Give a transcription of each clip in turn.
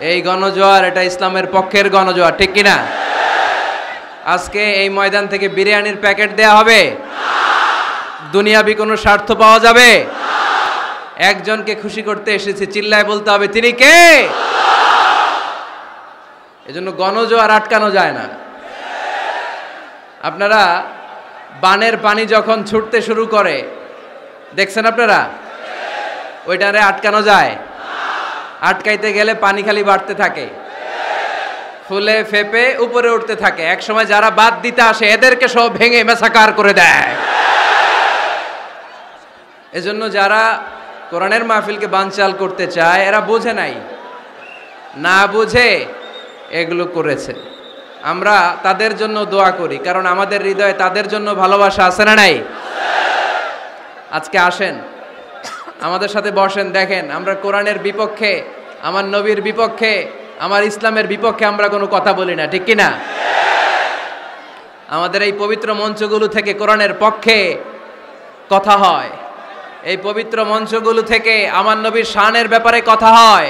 এই গণজোয়ার এটা ইসলামের পক্ষের গণজোয়ার, ঠিক কিনা? আজকে এই ময়দান থেকে বিরিয়ানির প্যাকেট দেয়া হবে? দুনিয়াবি কোনো স্বার্থ পাওয়া যাবে? একজনকে খুশি করতে এসেছি, চিল্লায় বলতে হবে তিনি কে। এজন্য গণজোয়ার আটকানো যায় না। আপনারা বানের পানি যখন ছুটতে শুরু করে দেখছেন আপনারা, ওইটারে আটকানো যায়? আটকাইতে গেলে পানি খালি বাড়তে থাকে, ফুলে ফেপে উপরে উঠতে থাকে। এক সময় যারা বাদ দিতে আসে এদেরকে সব ভেঙে মেসাকার করে দেয়। এজন্য যারা কোরআনের মাহফিলকে বানচাল করতে চায় এরা বোঝে নাই, না বুঝে এগুলো করেছে। আমরা তাদের জন্য দোয়া করি, কারণ আমাদের হৃদয়ে তাদের জন্য ভালোবাসা আছে না নাই? আজকে আসেন, আমাদের সাথে বসেন, দেখেন আমরা কোরআনের বিপক্ষে, আমার নবীর বিপক্ষে, আমার ইসলামের বিপক্ষে আমরা কোনো কথা বলি না, ঠিক কিনা? আমাদের এই পবিত্র মঞ্চগুলো থেকে কোরআনের পক্ষে কথা হয়, এই পবিত্র মঞ্চগুলো থেকে আমার নবীর শানের ব্যাপারে কথা হয়,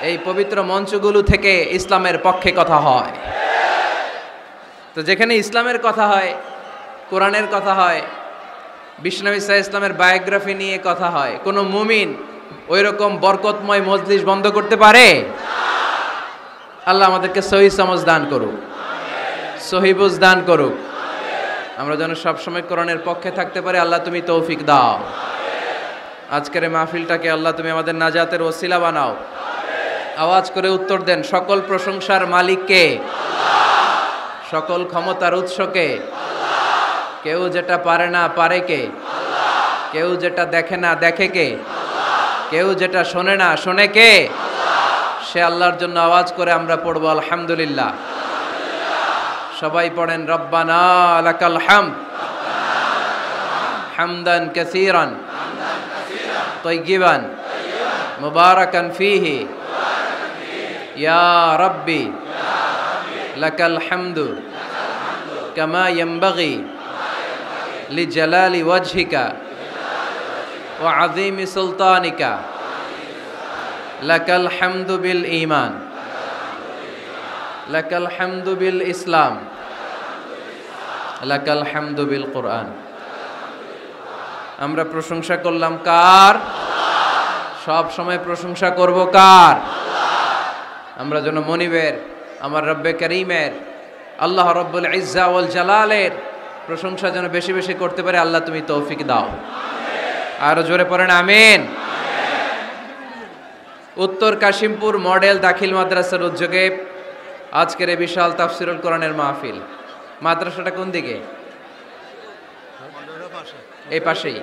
এই পবিত্র মঞ্চগুলো থেকে ইসলামের পক্ষে কথা হয়। তো যেখানে ইসলামের কথা হয়, কোরআনের কথা হয়, বিশ্বনবী সাল্লাল্লাহু আলাইহি ইসলামের বায়োগ্রাফি নিয়ে কথা হয়, কোনো মুমিন ওই রকম বরকতময় মজলিস বন্ধ করতে পারে? আল্লাহ আমাদেরকে সহি সমঝ দান করুক, সহি বুঝ দান করুক, আমরা যেন সবসময় কোরআনের পক্ষে থাকতে পারি। আল্লাহ তুমি তৌফিক দাও। আজকের এই মাহফিলটাকে আল্লাহ তুমি আমাদের নাজাতের ওসিলা বানাও। আওয়াজ করে উত্তর দেন, সকল প্রশংসার মালিক কে? সকল ক্ষমতার উৎস কে? কেউ যেটা পারে না পারে কে? কেউ যেটা দেখে না দেখে কে? কেউ যেটা শোনে না শোনে কে? সে আল্লাহর জন্য আওয়াজ করে আমরা পড়বো আলহামদুলিল্লাহ। সবাই পড়েন, রব্বানা লাকাল হামদ হামদান কাসীরান তাইয়িবান মুবারাকান ফীহি ইয়া রাব্বি লাকাল হামদু কামা ইয়ানবাগি লিজালালি ওয়াজহিকা ওয়া আযীমি সুলতানিকা লাকাল হামদু বিল ঈমান লাকাল হামদু বিল ইসলাম লাকাল হামদু বিল কোরআন। আমরা প্রশংসা করলাম কার? সব সময় প্রশংসা করব কার? আমরা যেন মনিবের, আমার রব্বে করিমের, আল্লাহ রব্বুল ইজ্জা ওয়াল জালালের প্রশংসা যেন বেশি বেশি করতে পারে। আল্লাহ তুমি তৌফিক দাও। আরো জোরে পড়েন আমিন। উত্তর কাশিমপুর মডেল দাখিল মাদ্রাসার উদ্যোগে আজকের এই বিশাল তাফসিরুল কোরআনের মাহফিল। মাদ্রাসাটা কোন দিকে? এই পাশেই।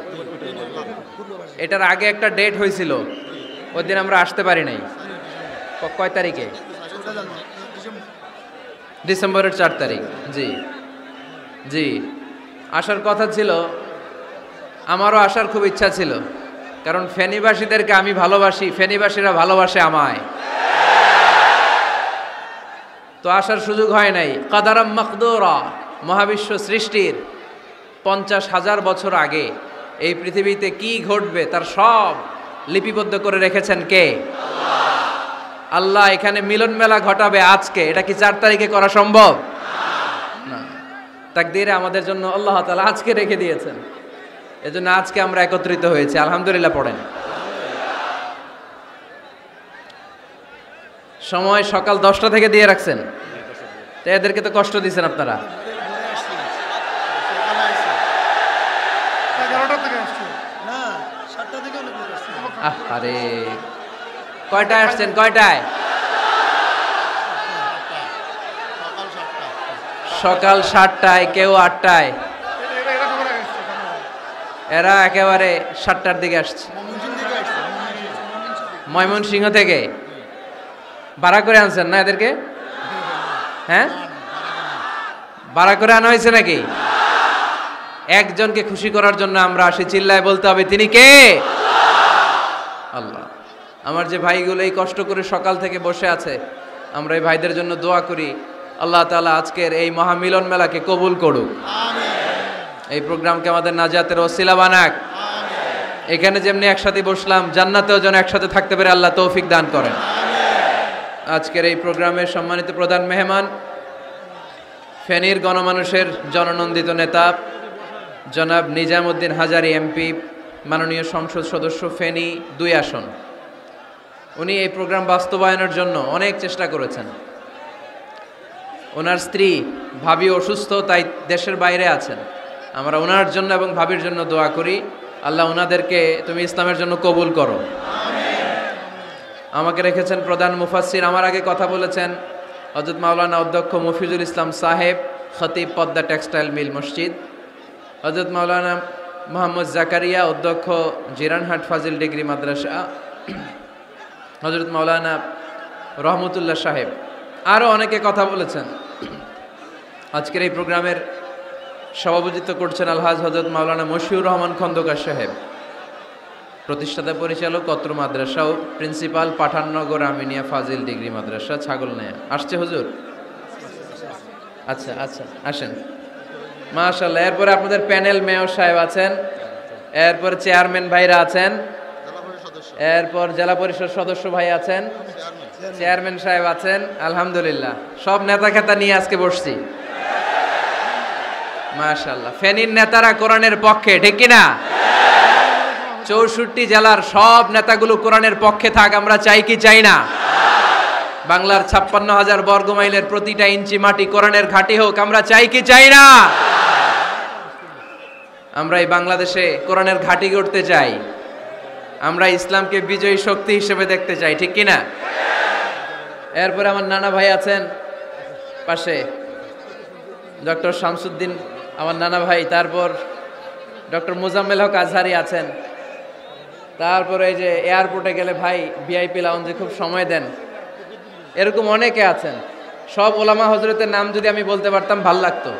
এটার আগে একটা ডেট হয়েছিল, ওই দিন আমরা আসতে পারি নাই। কয় তারিখে? ডিসেম্বরের 4 তারিখ। জি জি, আসার কথা ছিল, আমারও আসার খুব ইচ্ছা ছিল, কারণ ফেনীবাসীদেরকে আমি ভালোবাসি, ফেনীবাসীরা ভালোবাসে আমায়। তো আসার সুযোগ হয় নাই। কাদারাম মাকদুরা, মহাবিশ্ব সৃষ্টির 50,000 বছর আগে এই পৃথিবীতে কি ঘটবে তার সব লিপিবদ্ধ করে রেখেছেন কে? আল্লাহ এখানে মিলন মেলা ঘটাবে আজকে। এটা কি 4 তারিখে করা সম্ভব? না। তাকদীরে আমাদের জন্য আল্লাহ তাআলা আজকে রেখে দিয়েছেন, এজন্য আজকে আমরা একত্রিত হয়েছি। আলহামদুলিল্লাহ পড়েন। সময় সকাল 10টা থেকে দিয়ে রাখছেন, তো এদেরকে তো কষ্ট দিচ্ছেন আপনারা। আরে কয়টায় আসছেন? কয়টায়? সকাল 7টায়, কেউ 8টায়। এরা একেবারে 7টার দিকে আসছে। ময়মনসিংহ থেকে ভাড়া করে আনছেন না এদেরকে? হ্যাঁ, ভাড়া করে আনা হয়েছে নাকি? একজনকে খুশি করার জন্য আমরা আসি, চিল্লায় বলতে হবে তিনি কে? আল্লাহ। আমার যে ভাইগুলো এই কষ্ট করে সকাল থেকে বসে আছে, আমরা এই ভাইদের জন্য দোয়া করি, আল্লাহ তাআলা আজকের এই মহামিলন মেলাকে কবুল করুক, এই প্রোগ্রামকে আমাদের নাজাতের ওসিলা বানাক। এখানে যেমনি একসাথে বসলাম, জান্নাতেও যেন একসাথে থাকতে পারে আল্লাহ তৌফিক দান করেন। আজকের এই প্রোগ্রামের সম্মানিত প্রধান মেহমান, ফেনীর গণমানুষের জননন্দিত নেতা জনাব নিজামউদ্দিন হাজারী এমপি, মাননীয় সংসদ সদস্য ফেনী 2 আসন। উনি এই প্রোগ্রাম বাস্তবায়নের জন্য অনেক চেষ্টা করেছেন। ওনার স্ত্রী ভাবি অসুস্থ, তাই দেশের বাইরে আছেন। আমরা ওনার জন্য এবং ভাবির জন্য দোয়া করি, আল্লাহ ওনাদেরকে তুমি ইসলামের জন্য কবুল করো। আমাকে রেখেছেন প্রধান মুফাসসির। আমার আগে কথা বলেছেন হযরত মাওলানা অধ্যক্ষ মফিজুল ইসলাম সাহেব, খতিব পদ্মা টেক্সটাইল মিল মসজিদ, হযরত মাওলানা মোহাম্মদ জাকারিয়া, অধ্যক্ষ জিরানহাট ফাজিল ডিগ্রি মাদ্রাসা, হযরত মাওলানা রহমতুল্লাহ সাহেব, আরও অনেকে কথা বলেছেন। আজকের এই প্রোগ্রামের সভাপতিত্ব করছেন আলহাজ হযরত মাওলানা মশিউর রহমান খন্দকার সাহেব, প্রতিষ্ঠাতা পরিচালক অত্র মাদ্রাসা ও প্রিন্সিপাল পাঠাননগর আমিনিয়া ফাজিল ডিগ্রি মাদ্রাসা ছাগলনাইয়া। আসছে হুজুর? আচ্ছা আচ্ছা, আসেন। মাশাআল্লাহ। এরপরে আপনাদের প্যানেল মেয়র সাহেব আছেন, এরপর চেয়ারম্যান ভাইরা আছেন, এরপর জেলা পরিষদ সদস্য ভাই আছেন, চেয়ারম্যান সাহেব আছেন। আলহামদুলিল্লাহ, সব নেতা খেতা নিয়ে আজকে বসছি। মাশাআল্লাহ। ফেনীর নেতারা কোরআনের পক্ষে, ঠিক কিনা? 64 জেলার সব নেতাগুলো কোরআনের পক্ষে থাক, আমরা চাই কি চাই না? বাংলার 56,000 বর্গমাইলের প্রতিটা ইঞ্চি মাটি কোরআনের ঘাঁটি হোক, আমরা চাই কি চাই না? আমরা এই বাংলাদেশে কোরআনের ঘাঁটি গড়তে চাই, আমরা ইসলামকে বিজয়ী শক্তি হিসেবে দেখতে চাই, ঠিক কিনা? এরপরে আমার নানা ভাই আছেন পাশে, ডক্টর শামসুদ্দিন আমার নানা ভাই, তারপর ডক্টর মোজাম্মেল হক আজহারি আছেন, তারপরে এই যে এয়ারপোর্টে গেলে ভাই ভিআইপি লাউঞ্জে খুব সময় দেন, এরকম অনেকে আছেন। সব ওলামা হজরতের নাম যদি আমি বলতে পারতাম ভাল লাগতো।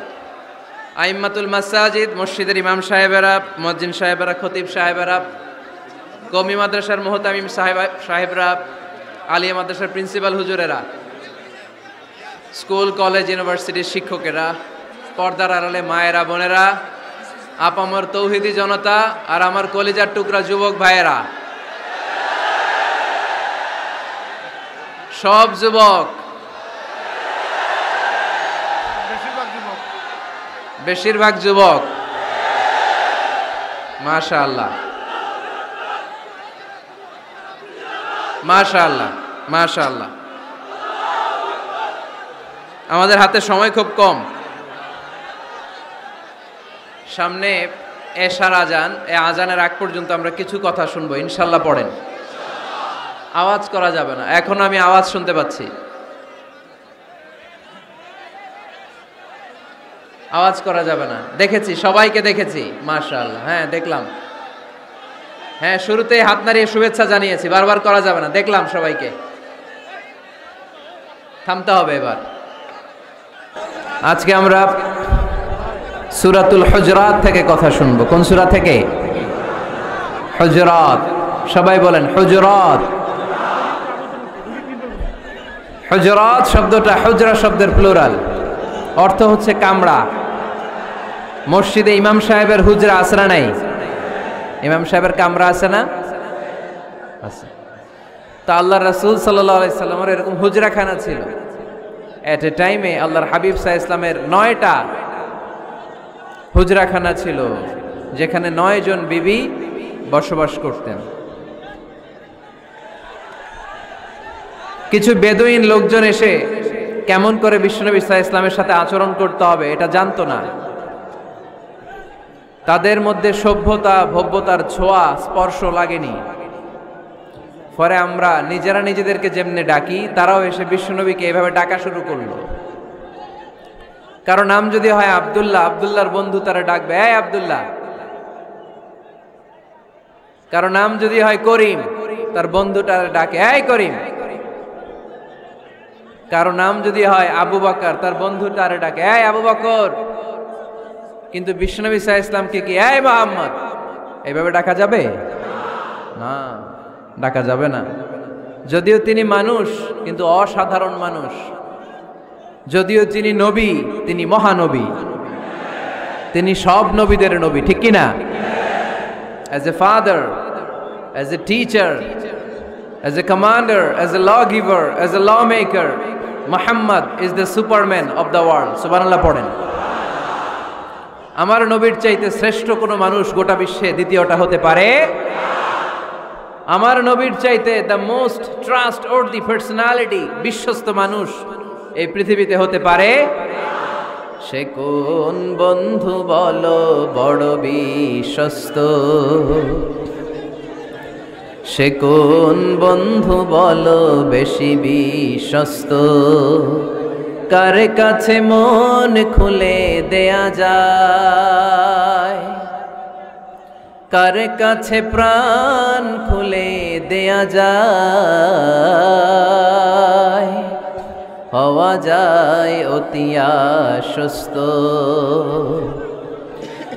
আইম্মাতুল মাসাজিদ, মসজিদের ইমাম সাহেবেরা, মুয়াজ্জিন সাহেবেরা, খতিব সাহেবেরা, কওমি মাদ্রাসার মুহতামিম সাহেবরা, আলিয়া মাদ্রাসার প্রিন্সিপাল হুজুরেরা, স্কুল কলেজ ইউনিভার্সিটির শিক্ষকেরা, পর্দার আড়ালে মায়েরা বোনেরা, আপামর তৌহিদি জনতা, আর আমার কলিজার টুকরা যুবক ভাইয়েরা, সব যুবক, বেশিরভাগ যুবক। মাশাআল্লাহ মাশাআল্লাহ মাশাআল্লাহ। আমাদের হাতে সময় খুব কম, সামনে এশার আজান, এই আজানের আগ পর্যন্ত আমরা কিছু কথা শুনবো ইনশাল্লাহ। পড়েন, আওয়াজ করা যাবে না, এখন আমি আওয়াজ শুনতে পাচ্ছি, আওয়াজ করা যাবে না। দেখেছি, সবাইকে দেখেছি, মাশাআল্লাহ। হ্যাঁ দেখলাম, হ্যাঁ শুরুতেই হাত নাড়িয়ে শুভেচ্ছা জানিয়েছি, বারবার করা যাবে না, দেখলাম সবাইকে। থামতে হবে এবার। আজকে আমরা সূরাতুল হুজরাত থেকে কথা শুনবো। কোন সূরা থেকে? হুজরাত। সবাই বলেন হুজরাত। হুজরাত শব্দটা হুজরা শব্দের প্লুরাল, অর্থ হচ্ছে কামড়া। মসজিদে ইমাম সাহেবের হুজরা আছে না নাই? ইমাম সাহেবের কামরা আছে না? আছে। তা আল্লাহর রাসূল সাল্লাল্লাহু আলাইহি সাল্লামের এরকম হুজরাখানা ছিল। এট এ টাইমে আল্লাহর হাবিব সাল্লাল্লাহু আলাইহি ইসলামের 9টা হুজরাখানা ছিল, যেখানে 9 জন বিবি বসবাস করতেন। কিছু বেদুইন লোকজন এসে কেমন করে বিশ্বনবী সাল্লাল্লাহু আলাইহি ইসলামের সাথে আচরণ করতে হবে এটা জানতো না। তাদের মধ্যে সভ্যতা ভব্যতার ছোঁয়া স্পর্শ লাগেনি। পরে আমরা নিজেরা নিজেদেরকে যেমনে ডাকি, তারাও এসে বিশ্বনবীকে এভাবে ডাকা শুরু করলো। কারো নাম যদি হয় আব্দুল্লাহ, আব্দুল্লাহর বন্ধু তারা ডাকবে এই আব্দুল্লাহ। কারো নাম যদি হয় করিম, তার বন্ধুটা ডাকে এই করিম। কারো নাম যদি হয় আবু বকর, তার বন্ধুটা ডাকে এই আবু বকর। কিন্তু বিশ্বনবী সাল্লাল্লাহু আলাইহি ইসলামকে কি এই মুহাম্মদ এইভাবে ডাকা যাবে? না, ডাকা যাবে না। যদিও তিনি মানুষ, কিন্তু অসাধারণ মানুষ। যদিও তিনি নবী, তিনি মহানবী, তিনি সব নবীদের নবী, ঠিক কিনা? As a father, as a teacher, As a commander, as a lawgiver, as a lawmaker, Muhammad is the superman of the world. Subhanallah পড়েন। আমার নবীর চাইতে শ্রেষ্ঠ কোনো মানুষ গোটা বিশ্বে দ্বিতীয়টা হতে পারে? আমার নবীর চাইতে the most trustworthy personality, বিশ্বস্ত মানুষ এই পৃথিবীতে হতে পারে? সে কোন বন্ধু বলো বড় বিশ্বস্ত, সে কোন বন্ধু বলো বেশি বিশ্বস্ত, কার কাছে মন খুলে দেয়া যায়, কার কাছে প্রাণ খুলে দেয়া যায়, হওয়া যায় অতি আশ্বস্ত,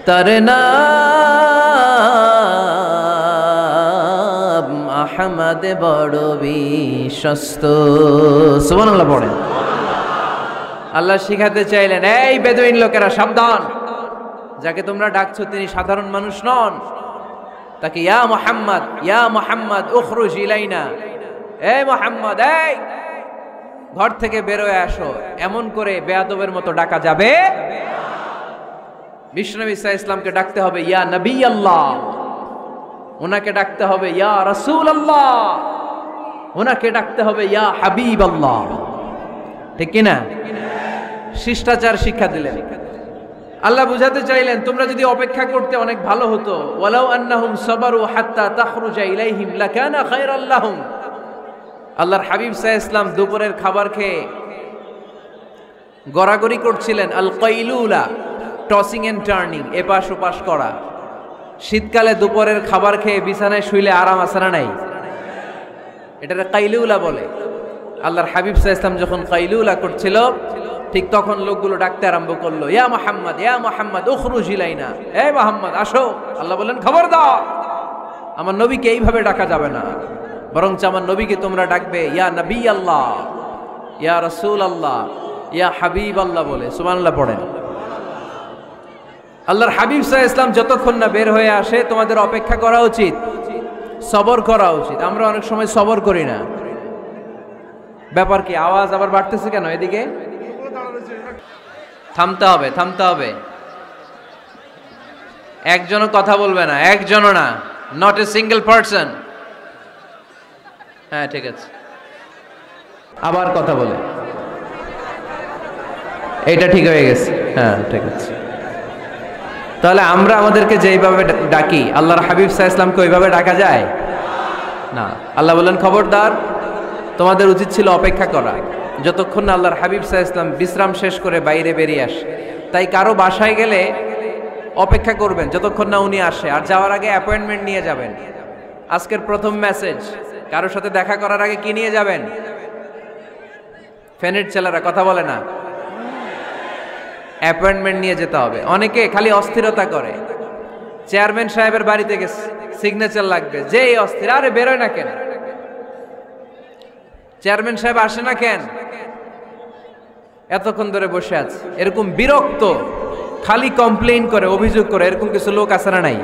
তার নাম আহমদ বড় বিশ্বস্ত। সুবহানাল্লাহ পড়েন। আল্লাহ শিখাতে চাইলেন, এই বেদুইন লোকেরা সাবধান, যাকে তোমরা ডাকছো তিনি সাধারণ মানুষ নন। তাকে ইয়া মুহাম্মদ উখরুজ ইলাইনা, এই মুহাম্মদ, এই ঘর থেকে বের হয়ে আসো, এমন করে বেয়াদবের মতো ডাকা যাবে? বিশ্বনবী সাল্লাল্লাহু আলাইহি ওয়াসাল্লামকে ডাকতে হবে ইয়া নবী আল্লাহ, ওনাকে ডাকতে হবে ইয়া রাসূল আল্লাহ, ওনাকে ডাকতে হবে ইয়া হাবিব আল্লাহ। ঠিক কিনা? শিষ্টাচার শিক্ষা দিলেন। আল্লাহ বুঝাতে চাইলেন, তোমরা যদি অপেক্ষা করতে অনেক ভালো হতো। ওয়ালাউ আন্নাহুম সাবারু হাত্তা তাখরুজা ইলাইহিম লাকানা খায়রাল লাহুম। আল্লাহর হাবিব সাল্লাল্লাহু আলাইহি ওয়াসাল্লাম দুপুরের খাবার খেয়ে গড়াগড়ি করছিলেন। আল কাইলুলা, টসিং এন্ড টার্নিং, এপাশ ওপাশ করা। শীতকালে দুপুরের খাবার খেয়ে বিছানায় শুইলে আরাম আছে না নাই? এটাকে কাইলুলা বলে। আল্লাহর হাবিব সাল্লাল্লাহু আলাইহি ওয়াসাল্লাম যখন কাইলুলা করছিল, ঠিক তখন লোকগুলো ডাকতে আরম্ভ করলো, ইয়া মুহাম্মদ উখরুজ ইলাইনা, এই মুহাম্মদ আসো। আল্লাহ বললেন, খবরদার, আমার নবীকে এইভাবে ডাকা যাবে না, বরঞ্চ আমার নবীকে তোমরা ডাকবে ইয়া নবী আল্লাহ, ইয়া রাসূল আল্লাহ, ইয়া হাবিব আল্লাহ বলে। সুবহানাল্লাহ পড়েন। আল্লাহর হাবিব সাল্লাল্লাহু আলাইহি ওয়াসাল্লাম যতক্ষণ না বের হয়ে আসে তোমাদের অপেক্ষা করা উচিত, সবর করা উচিত। আমরা অনেক সময় সবর করি না। ব্যাপার কি? আওয়াজ আবার বাড়তেছে কেন এদিকে? থামতে হবে, থামতে হবে। একজনও কথা বলবে না, একজনও না, নট এ সিঙ্গেল পারসন। হ্যাঁ ঠিক আছে, আবার কথা বলে, এটা ঠিক হয়ে গেছে। হ্যাঁ ঠিক আছে। তাহলে আমরা আমাদেরকে যেইভাবে ডাকি, আল্লাহর হাবিব সাল্লাল্লাহু আলাইহি ওয়াসাল্লামকে ওইভাবে ডাকা যায় না। আল্লাহ বললেন, খবরদার, তোমাদের উচিত ছিল অপেক্ষা করা, যতক্ষণ না আল্লাহর হাবিব সাল্লাল্লাহু আলাইহি ওয়াসাল্লাম বিশ্রাম শেষ করে বাইরে বেরিয়ে আসে। তাই কারো বাসায় গেলে অপেক্ষা করবেন যতক্ষণ না উনি আসে, আর যাওয়ার আগে অ্যাপয়েন্টমেন্ট নিয়ে যাবেন। আজকের প্রথম মেসেজ, কারোর সাথে দেখা করার আগে কি নিয়ে যাবেন? ফ্যানের ছেলেরা কথা বলে না, অ্যাপয়েন্টমেন্ট নিয়ে যেতে হবে। অনেকে খালি অস্থিরতা করে, চেয়ারম্যান সাহেবের বাড়িতে গেছে, সিগনেচার লাগবে, যেই অস্থির, আরে বেরোয় না কেন? চেয়ারম্যান সাহেব আসে না কেন? এতক্ষণ ধরে বসে আছে। এরকম বিরক্ত, খালি কমপ্লেইন করে, অভিযোগ করে, এরকম কিছু লোক আছে না নাই?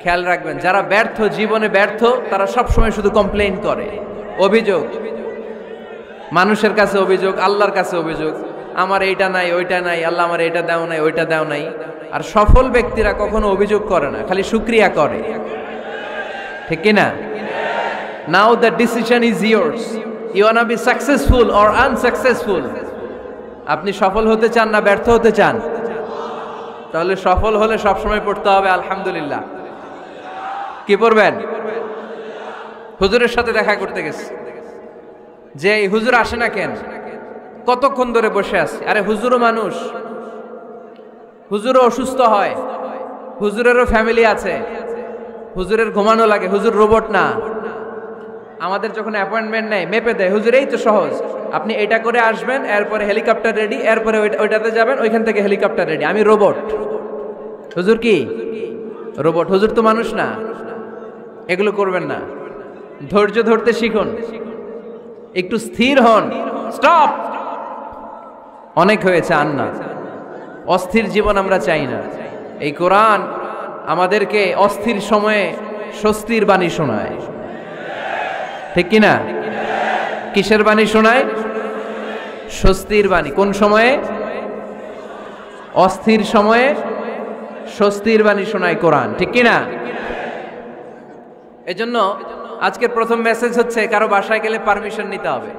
খেয়াল রাখবেন, যারা ব্যর্থ, জীবনে ব্যর্থ, তারা সবসময় শুধু কমপ্লেইন করে, অভিযোগ, মানুষের কাছে অভিযোগ, আল্লাহর কাছে অভিযোগ, আমার এইটা নাই, ওইটা নাই, আল্লাহ আমার এটা দাও নাই, ওইটা দাও নাই। আর সফল ব্যক্তিরা কখনো অভিযোগ করে না, খালি শুকরিয়া করে। ঠিক কিনা? Now the decision is yours. You wanna be successful or unsuccessful? আপনি সফল হতে চান না ব্যর্থ হতে চান? তাহলে সফল হলে সবসময় পড়তে হবে আলহামদুলিল্লাহ। কি পড়বেন? হুজুরের সাথে দেখা করতে গেছে, যে হুজুর আসে না কেন, কতক্ষণ ধরে বসে আছে। আরে হুজুরও মানুষ, হুজুরও অসুস্থ হয়, হুজুরেরও ফ্যামিলি আছে, হুজুরের ঘুমানো লাগে, হুজুর রোবট না। আমাদের যখন অ্যাপয়েন্টমেন্ট নেয় মেপে দেয়, হুজুর এই তো সহজ, আপনি এটা করে আসবেন, এরপরে হেলিকপ্টার রেডি, এরপরে ওইটাতে যাবেন, ওইখান থেকে হেলিকপ্টার রেডি। আমি রোবট, হুজুর কি রোবট? হুজুর তো মানুষ না। এগুলো করবেন না, ধৈর্য ধরতে শিখুন, একটু স্থির হন। স্টপ, অনেক হয়েছে, আর না। অস্থির জীবন আমরা চাই না। এই কোরআন আমাদেরকে অস্থির সময়ে স্বস্তির বাণী শোনায়। ঠিক কিনা? কিসের বাণী শোনায়? স্বস্তির বাণী। কোন সময়ে? অস্থির সময়ে স্বস্তির বাণী শোনায় কোরআন, ঠিক কিনা? এজন্য আজকের প্রথম মেসেজ হচ্ছে, কারো বাসায় গেলে পারমিশন নিতে হবে।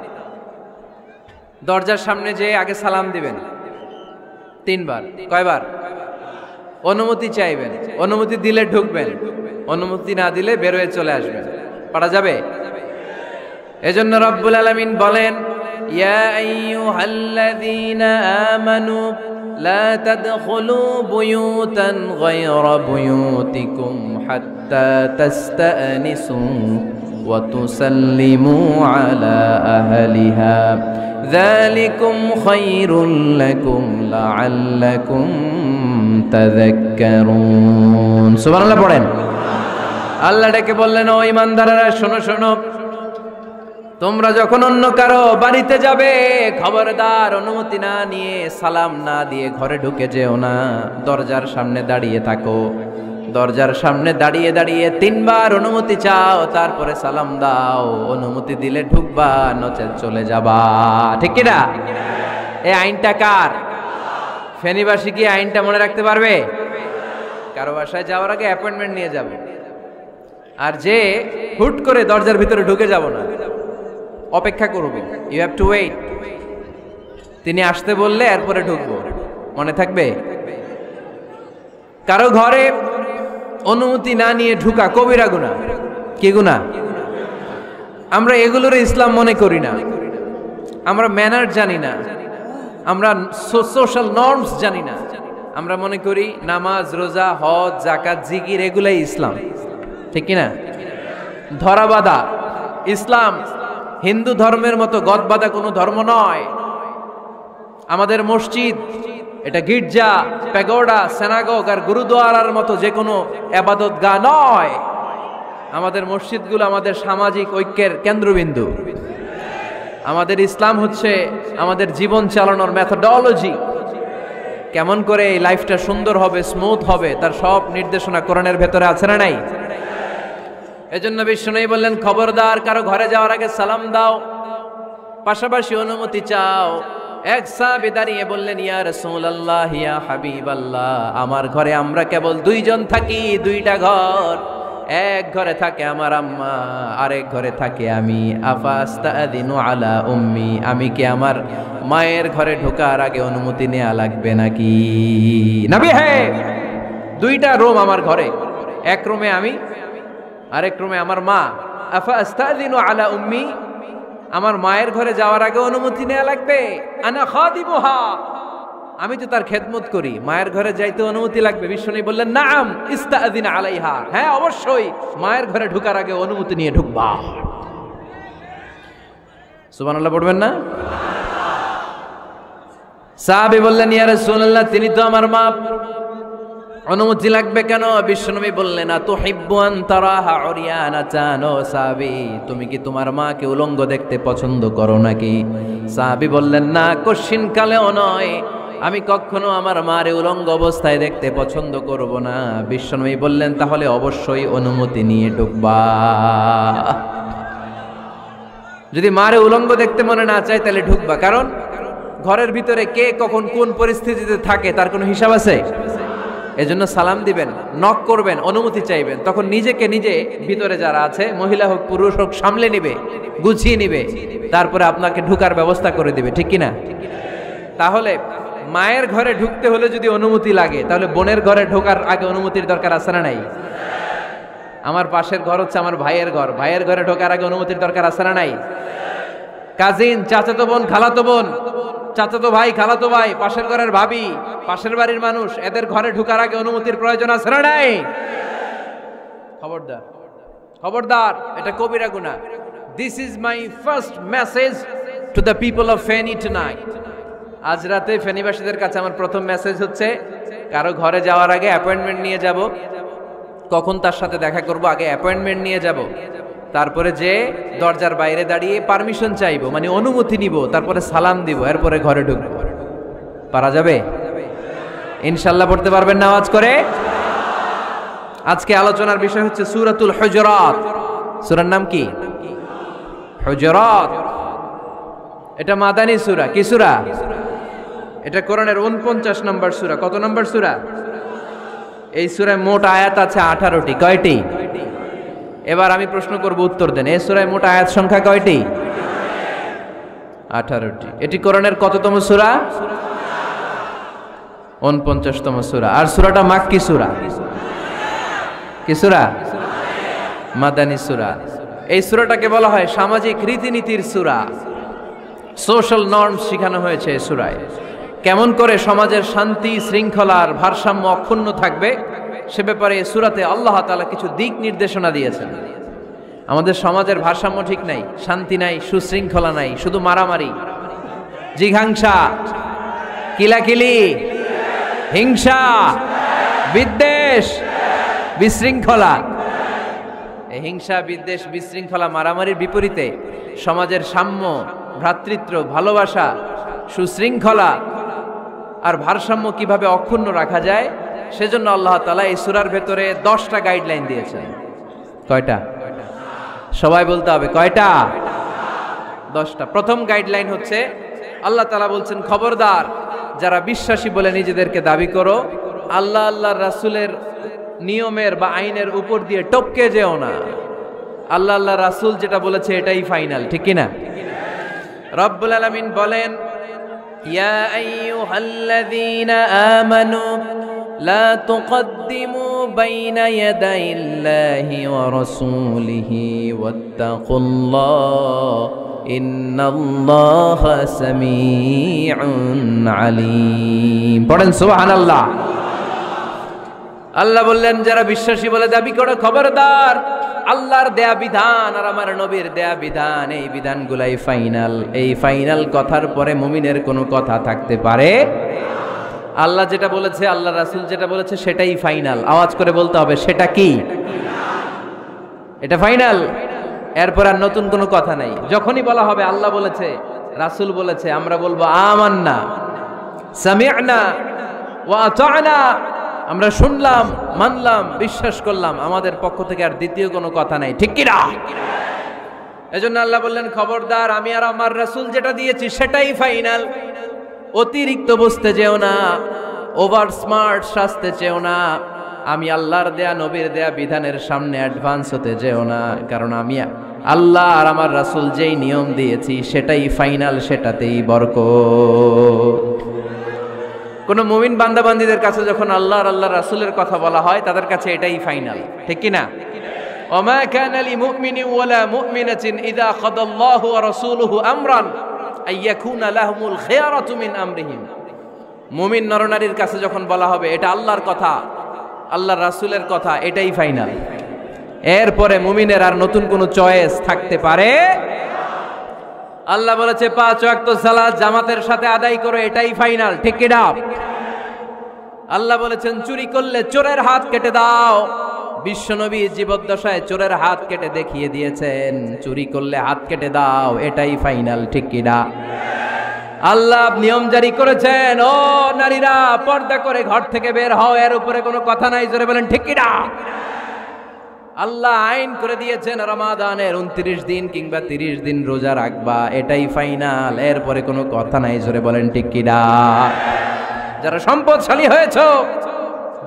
দরজার সামনে যেয়ে আগে সালাম দিবেন 3 বার। কয়বার? অনুমতি চাইবেন, অনুমতি দিলে ঢুকবেন, অনুমতি না দিলে বের হয়ে চলে আসবেন। পারা যাবে? এজন্য রব্বুল আলামিন বলেন, ইয়া আইয়ুহাল্লাযীনা আমানু লা তাদখুলু বুয়ুতান গায়রা বুয়ুতিকুম হাত্তা তাস্তানিসু ওয়া তুসাল্লিমু আলা আহলিহা যালিকুম খায়রুল লাকুম লাআল্লাকুম তাযাক্কারুন। সুবহানাল্লাহ পড়েন। আল্লাহ ডেকে বললেন, ও ঈমানদারেরা শোনো শোনো, তোমরা যখন অন্য কারো বাড়িতে যাবে, খবরদার অনুমতি না নিয়ে, সালাম না দিয়ে ঘরে ঢুকে যেও না। দরজার সামনে দাঁড়িয়ে থাকো, দরজার সামনে দাঁড়িয়ে দাঁড়িয়ে 3 বার অনুমতি চাও, তারপরে সালাম দাও। অনুমতি দিলে ঢুকবা, নচেত চলে যাবা। ঠিক কিনা? এই আইনটা কার? ফেনীবাসী কি আইনটা মনে রাখতে পারবে? কারো বাসায় যাওয়ার আগে অ্যাপয়েন্টমেন্ট নিয়ে যাবে, আর যে হুট করে দরজার ভিতরে ঢুকে যাব না, অপেক্ষা করবে। You have to wait. তিনি আসতে বললে এরপরে ঢুকবো, মনে থাকবে? কারো ঘরে অনুমতি না নিয়ে ঢুকা কবিরা গুনাহ। কি গুনাহ? আমরা এগুলোর ইসলাম মনে করি না, আমরা ম্যানার জানি না, আমরা সোশ্যাল নর্মস জানি না। আমরা মনে করি নামাজ, রোজা, হজ, যাকাত, জিকির এগুলাই ইসলাম। ঠিক কিনা? ধরাবাধা ইসলাম হিন্দু ধর্মের মতো গদবাধা কোনো ধর্ম নয়। আমাদের মসজিদ এটা গির্জা, প্যাগোডা, সিনাগগ আর গুরুদ্বারার মতো যে কোনো ইবাদতগাহ নয়। আমাদের মসজিদগুলো আমাদের সামাজিক ঐক্যের কেন্দ্রবিন্দু। আমাদের ইসলাম হচ্ছে আমাদের জীবন চালানোর মেথোডোলজি। কেমন করে এই লাইফটা সুন্দর হবে, স্মুথ হবে, তার সব নির্দেশনা কোরআনের ভেতরে আছে না নাই? এজন্য বিষ্ণু বললেন, খবরদার কারো ঘরে যাওয়ার আগে সালাম দাও, পাশাপাশি অনুমতি চাও। এক সাহাবী দাঁড়িয়ে বললেন, ইয়া রাসূলুল্লাহ, ইয়া হাবিবাল্লাহ, আমার ঘরে আমরা কেবল 2 জন থাকি, 2টা ঘর। এক ঘরে থাকে আমার আম্মা, আরেক ঘরে থাকে আমি। আফাস্তাদিনু আলা উম্মি, আমি কি আমার মায়ের ঘরে ঢোকার আগে অনুমতি নেওয়া লাগবে নাকি? নবী, হ্যাঁ, 2টা রুম আমার ঘরে, এক রুমে আমি, আরেক রুমে আমার মা। আফাস্তাদিনু আলা উম্মি, আমার মায়ের ঘরে যাওয়ার আগে অনুমতি নেওয়া লাগবে? আনা খাদিমুহা, আমি তো তার খেদমত করি, মায়ের ঘরে যাইতে অনুমতি লাগবে? বিষ্ণু বললেন, নাম ইস্তাদিন আলাইহা, হ্যাঁ অবশ্যই মায়ের ঘরে ঢোকার আগে অনুমতি নিয়ে ঢুকবা। সুবহানাল্লাহ পড়বেন না? সাহাবী বললেন, ইয়া রাসূলুল্লাহ, তিনি তো আমার মা, অনুমতি লাগবে কেন? বিশ্বনবী বললেন, আতুহিব্বু আন তারাহা উরিয়ানাতান, ও সাহাবী, তুমি কি তোমার মাকে উলঙ্গ দেখতে পছন্দ করো নাকি? সাহাবী বললেন, না, কশিন কালেও নয়, আমি কখনো আমার মারে উলঙ্গ অবস্থায় দেখতে পছন্দ করব না। বিশ্বনবী বললেন, তাহলে অবশ্যই অনুমতি নিয়ে ঢুকবা। যদি মারে উলঙ্গ দেখতে মনে না চায় তাহলে ঢুকবা, কারণ ঘরের ভিতরে কে কখন কোন পরিস্থিতিতে থাকে তার কোনো হিসাব আছে? এজন্য সালাম দিবেন, নক করবেন, অনুমতি চাইবেন, তখন নিজেকে নিজে ভিতরে যারা আছে, মহিলা হোক পুরুষ হোক, সামলে নিবে, গুছিয়ে নিবে, তারপরে আপনাকে ঢুকার ব্যবস্থা করে দিবে। ঠিক কিনা? তাহলে মায়ের ঘরে ঢুকতে হলে যদি অনুমতি লাগে, তাহলে বোনের ঘরে ঢোকার আগে অনুমতির দরকার আছে না নাই? আমার পাশের ঘর হচ্ছে আমার ভাইয়ের ঘর, ভাইয়ের ঘরে ঢোকার আগে অনুমতির দরকার আছে না নাই? কাজিন, চাচাতো বোন, খালাতো বোন, চাচাতো ভাই, খালাতো ভাই, পাশের ঘরের ভাবি, পাশের বাড়ির মানুষ, এদের ঘরে ঢোকার আগে অনুমতির প্রয়োজন আছে না নাই? খবরদার, খবরদার, এটা কবিরা গুনাহ। This is my first message to the people of Feni tonight. আজ রাতে ফেনীবাসীদের কাছে আমার প্রথম মেসেজ হচ্ছে, কারো ঘরে যাওয়ার আগে অ্যাপয়েন্টমেন্ট নিয়ে যাব। কখন তার সাথে দেখা করব, আগে অ্যাপয়েন্টমেন্ট নিয়ে যাব, তারপরে যে দরজার বাইরে দাঁড়িয়ে পারমিশন চাইবো, মানে অনুমতি নিব, তারপরে সালাম দিব, এরপরে ঘরে ঢুকবো। পারা যাবে? ইনশাআল্লাহ পড়তে পারবেন না আওয়াজ করে? আজকে আলোচনার বিষয় হচ্ছে সূরাতুল হুজুরাত। সূরার নাম কি? হুজুরাত। এটা মাদানী সূরা। কি সূরা? এটা কোরআনের 49 নম্বর সূরা। কত নম্বর সূরা? এই সূরায় মোট আয়াত আছে 18টি। কয়টি? এবার আমি প্রশ্ন করব, উত্তর দেন। এই সূরায় মোট আয়াত সংখ্যা কয়টি? 18টি। এটি কোরআনের কততম সূরা? 49তম সূরা। আর সূরাটা মাক্কি সূরা। কি সূরা? মাদানী সূরা। এই সূরাটাকে বলা হয় সামাজিক রীতিনীতির সূরা। সোশ্যাল নর্মস শেখানো হয়েছে এই সূরায়। কেমন করে সমাজের শান্তি শৃঙ্খলার ভারসাম্য অক্ষুণ্ণ থাকবে সে ব্যাপারে এই সূরাতে আল্লাহ তাআলা কিছু দিক নির্দেশনা দিয়েছেন। আমাদের সমাজের ভারসাম্য ঠিক নাই, শান্তি নাই, সুশৃঙ্খলা নাই, শুধু মারামারি, জিঘাংসা, কিলাকিলি, হিংসা, বিদ্বেষ, বিশৃঙ্খলা। এই হিংসা, বিদ্বেষ, বিশৃঙ্খলা, মারামারির বিপরীতে সমাজের সাম্য, ভ্রাতৃত্ব, ভালোবাসা, সুশৃঙ্খলা আর ভারসাম্য কিভাবে অক্ষুণ্ণ রাখা যায় সেজন্য আল্লাহ তাআলা এই সূরার ভেতরে 10টা গাইডলাইন দিয়েছেন। কয়টা? সবাই বলতে হবে, কয়টা? 10টা। প্রথম গাইডলাইন হচ্ছে আল্লাহ তাআলা বলছেন, খবরদার যারা বিশ্বাসী বলে নিজেদেরকে দাবি করো, আল্লাহ আল্লাহর রাসূলের নিয়মের বা আইনের উপর দিয়ে টপকে যেও না। আল্লাহ আল্লাহর রাসূল যেটা বলেছে এটাই ফাইনাল, ঠিক কি না? রব্বুল আলামিন বলেন, ইয়া আইয়ুহাল্লাযীনা আমানু লা তুকদ্দিমু বাইনা ইয়াদাইল্লাহি ওয়া রাসূলিহি ওয়াত্তাকুল্লাহ ইন্নাল্লাহা সামিউন আলীম। পড়েন সুবহানাল্লাহ। আল্লাহ বললেন, যারা বিশ্বাসী বলে দাবি করো, খবরদার আল্লাহর দেয়া বিধান আর আমার নবীর দেয়া বিধান, এই বিধানগুলাই ফাইনাল। এই ফাইনাল কথার পরে মুমিনের কোনো কথা থাকতে পারে? আল্লাহ যেটা বলেছে, আল্লাহ রাসূল যেটা বলেছে সেটাই ফাইনাল। আওয়াজ করে বলতে হবে, সেটা কি? এটা ফাইনাল। এরপর আর নতুন কোনো কথা নাই। যখনই বলা হবে আল্লাহ বলেছে, রাসূল বলেছে, আমরা বলবো আমান্না, সামি'না ওয়া আতা'না, আমরা শুনলাম, মানলাম, বিশ্বাস করলাম। আমাদের পক্ষ থেকে আর দ্বিতীয় কোনো কথা নাই, ঠিক কি না? এজন্য আল্লাহ বললেন, খবরদার আমি আর আমার রাসূল যেটা দিয়েছি সেটাই ফাইনাল। অতিরিক্ত বুঝতে যেও না, ওভার স্মার্ট সাজতে চেও না। আমি আল্লাহর দেয়া, নবীর দেয়া বিধানের সামনে অ্যাডভান্স হতে যেও না, কারণ আমি আল্লাহ আর আমার রাসূল যেই নিয়ম দিয়েছি সেটাই ফাইনাল, সেটাতেই বরকত। কোন মুমিন বান্দাবান্দীদের কাছে যখন আল্লাহ আর আল্লাহর রাসূলের কথা বলা হয় তাদের কাছে এটাই ফাইনাল, ঠিক কি না? ওমা কানা লিমুমিনিন ওয়ালা মুমিনাতিন ইযা কাদাল্লাহু ওয়া রাসূলুহু আমরান আইয়াকুনা লাহুমুল খিয়ারাতু মিন আমরিহিম। মুমিন নরনারীর কাছে যখন বলা হবে এটা আল্লাহর কথা, আল্লাহর রাসূলের কথা, এটাই ফাইনাল। এরপরে মুমিনের আর নতুন কোনো চয়েস থাকতে পারে? আল্লাহ বলেছে 5 ওয়াক্ত সালাত জামাতের সাথে আদায় করো, এটাই ফাইনাল, ঠিক কি না? আল্লাহ বলেছেন চুরি করলে চোরের হাত কেটে দাও। বিশ্বনবী জীবদ্দশায় চোরের হাত কেটে দেখিয়ে দিয়েছেন, চুরি করলে হাত কেটে দাও, এটাই ফাইনাল, ঠিক কি না? আল্লাহ নিয়ম জারি করেছেন, ও নারীরা পর্দা করে ঘর থেকে বের হও, এর উপরে কোনো কথা নাই, জোরে বলেন ঠিক কি না? আল্লাহ আইন করে দিয়েছেন রমাদানের 29 দিন কিংবা 30 দিন রোজা রাখবা, এটাই ফাইনাল, এরপরে কোনো কথা নাই, জোরে বলেন ঠিক কি না? যারা সম্পদশালী হয়েছো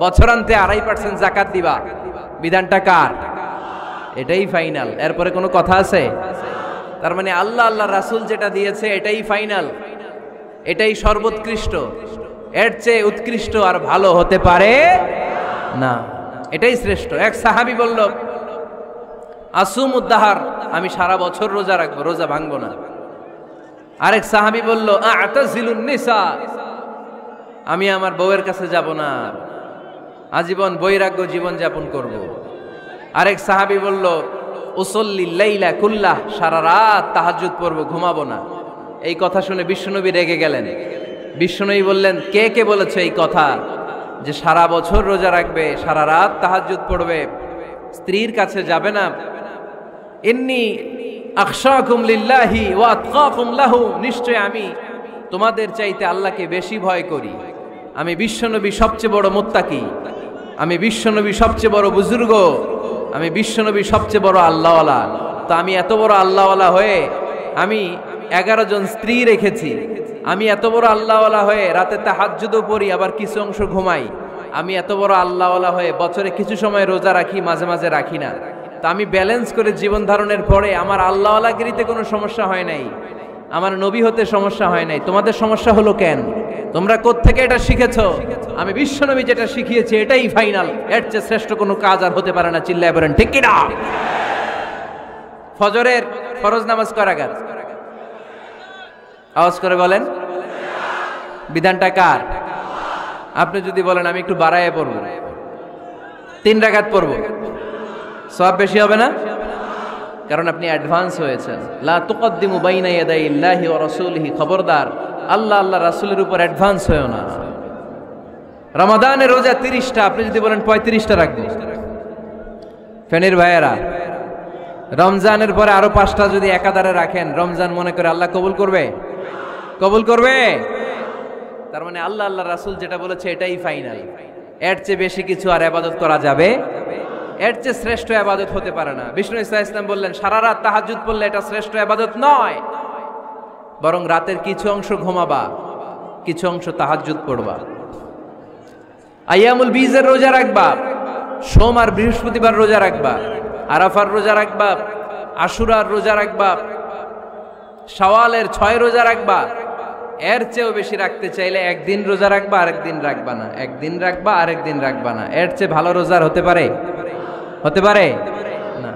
বছরান্তে 2.5% যাকাত দিবা, বিধানটা কার? এটাই ফাইনাল, এরপরে কোনো কথা আছে? তার মানে আল্লাহ আল্লাহ রাসূল যেটা দিয়েছে এটাই ফাইনাল, এটাই সর্বোৎকৃষ্ট। এর চেয়ে উৎকৃষ্ট আর ভালো হতে পারে না, এটাই শ্রেষ্ঠ। এক সাহাবী বলল, আসুমুদ্দাহার, আমি সারা বছর রোজা রাখবো, রোজা ভাঙবো না। আরেক সাহাবী বলল, আ'তাজিলুন নিসা, আমি আমার বউয়ের কাছে যাব না, আজীবন বৈরাগ্য জীবন যাপন করব। আরেক সাহাবী বলল, উসল্লি লাইলা কুল্লাহ, সারা রাত তাহাজ্জুদ পড়বো, ঘুমাবো না। এই কথা শুনে বিশ্বনবী রেগে গেলেন। বিশ্বনবী বললেন, কে কে বলেছে এই কথা যে সারা বছর রোজা রাখবে, সারা রাত তাহাজ্জুদ পড়বে, স্ত্রীর কাছে যাবে না? ইন্নী আখশাকুম লিল্লাহি ওয়া আতকাকুম লাহু, নিশ্চয় আমি তোমাদের চাইতে আল্লাহকে বেশি ভয় করি। আমি বিশ্বনবী সবচেয়ে বড় মুত্তাকি, আমি বিশ্বনবী সবচেয়ে বড় বুজুর্গ, আমি বিশ্বনবী সবচেয়ে বড় আল্লাহওয়ালা। তো আমি এত বড় আল্লাহওয়ালা হয়ে আমি 11 জন স্ত্রী রেখেছি, আমি এত বড় আল্লাহওয়ালা হয়ে রাতে তাহাজ্জুদও পড়ি, আবার কিছু অংশ ঘুমাই, আমি এত বড় আল্লাহওয়ালা হয়ে বছরে কিছু সময় রোজা রাখি, মাঝে মাঝে রাখি না, তা আমি ব্যালেন্স করে জীবন ধারণের পরে আমার আল্লাহওয়ালাগিরিতে কোনো সমস্যা হয় নাই, আমার নবী হতে সমস্যা হয় নাই। তোমাদের সমস্যা হলো কেন? তোমরা কোত্থেকে এটা শিখেছো? আমি বিশ্বনবী যেটা শিখিয়েছি এটাই ফাইনাল, এর চেয়ে শ্রেষ্ঠ কোনো কাজ আর হতে পারে না। চিল্লায় বলেন ঠিক কি না? ফজরের ফরজ নামাজ কয় রাকাত? আওয়াজ করে বলেন। বিধানটা কার? আপনি যদি বলেন আমি একটু বাড়ায় পড়ব, 3 রাকাত পড়ব, সওয়াব বেশি হবে না? কারণ আপনি অ্যাডভান্স হয়েছেন। লা তুকদ্দিমু বাইনা ইয়াদাইল্লাহি ওয়া রাসূলিহি, খবরদার আল্লাহ আল্লাহ রাসূলের উপর অ্যাডভান্স হয়ো না। রমাদানের রোজা 30টা, আপনি যদি বলেন 35টা রাখবো, ফেনীর ভাইয়েরা রমজানের পরে আরো 5টা যদি একাধারে রাখেন, রমজান মনে করে আল্লাহ কবুল করবে? কবুল করবে। তার মানে আল্লাহ আল্লাহ রাসূল যেটা বলেছে এটাই ফাইনাল, এর চেয়ে বেশি কিছু আর ইবাদত করা যাবে, এর চেয়ে শ্রেষ্ঠ ইবাদত হতে পারে না। বিষ্ণু ইসলাম বললেন সারা রাত তাহাজ্জুদ পড়লে এটা শ্রেষ্ঠ ইবাদত নয়, বরং রাতের কিছু অংশ ঘুমাবা, কিছু অংশ তাহাজ্জুদ পড়বা। আইয়ামুল বীজের রোজা রাখবা, সোম আর বৃহস্পতিবার রোজা রাখবা, আরাফার রোজা রাখবা, আশুরার রোজা রাখবা, শাওয়ালের 6 রোজা রাখবা। এর চেয়েও বেশি রাখতে চাইলে একদিন রোজা রাখবা, আরেকদিন রাখবা না, একদিন রাখবা, আরেকদিন রাখবা না। এর চেয়ে ভালো রোজার হতে পারে? হতে পারে না।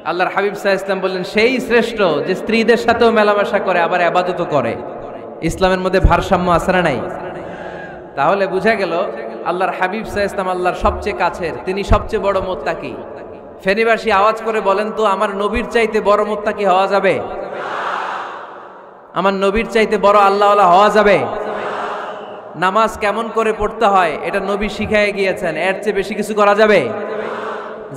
আল্লাহর হাবিব সাল্লাল্লাহু আলাইহি ওয়াসাল্লাম বললেন সেই শ্রেষ্ঠ যে স্ত্রীদের সাথেও মেলামেশা করে আবার ইবাদতও করে। ইসলামের মধ্যে ভারসাম্য আছে না নাই? তাহলে বোঝা গেল আল্লাহর হাবিব সাল্লাল্লাহু আলাইহি ওয়াসাল্লাম আল্লাহর সবচেয়ে কাছের, তিনি সবচেয়ে বড় মুত্তাকি। ফেনীবাসী আওয়াজ করে বলেন তো, আমার নবীর চাইতে বড় মুত্তাকি হওয়া যাবে? আমার নবীর চাইতে বড় আল্লাহওয়ালা হওয়া যাবে? নামাজ কেমন করে পড়তে হয় এটা নবী শিখায় গিয়েছেন, এর চেয়ে বেশি কিছু করা যাবে?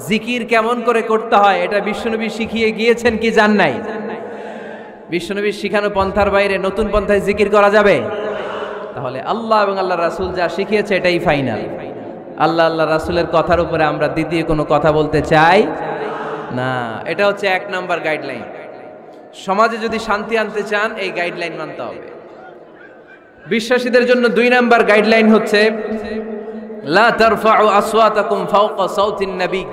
জিকির কেমন করে করতে হয় এটা বিশ্বনবী শিখিয়ে গিয়েছেন কি জান নাই? বিশ্বনবীর শিখানো পন্থার বাইরে নতুন পন্থায় জিকির করা যাবে? তাহলে আল্লাহ এবং আল্লাহ রাসূল যা শিখিয়েছে এটাই ফাইনাল। আল্লাহ আল্লাহ রাসূলের কথার উপরে আমরা দ্বিতীয় কোনো কথা বলতে চাই না। এটা হচ্ছে 1 নাম্বার গাইডলাইন। সমাজে যদি শান্তি আনতে চান এই গাইডলাইন মানতে হবে। বিশ্বাসীদের জন্য 2 নাম্বার গাইডলাইন হচ্ছে লা তারফাউ আসওয়াতাকুম ফাওকা সাউতিন নবী।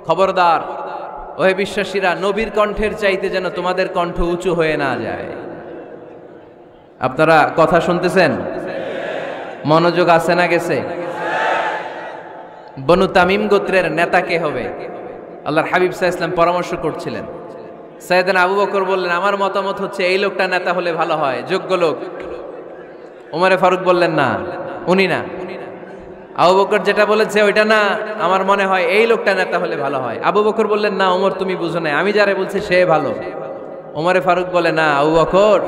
খবরদার ওহে বিশ্বাসীরা, নবীর কণ্ঠের চাইতে যেন তোমাদের কণ্ঠ উঁচু হয়ে না যায়। আপনারা কথা শুনতেছেন? মনোযোগ আছে না গেছে? বনু তামিম গোত্রের নেতা কে হবে? আল্লাহর হাবিব সাল্লাল্লাহু আলাইহি ওয়াসাল্লাম পরামর্শ করছিলেন। সাইয়েদনা আবু বকর বললেন আমার মতামত হচ্ছে এই লোকটা নেতা হলে ভালো হয়, যোগ্য লোক। ওমরে ফারুক বললেন না, উনি না। আবু বকর যেটা বলেছে ওইটা না, আমার মনে হয় এই লোকটা নেতা হলে ভালো হয়। আবু বকর বললেন না ওমর তুমি বুঝো না, আমি যারে বলছি সে ভালো। ওমরে ফারুক বলে না আবু বকর,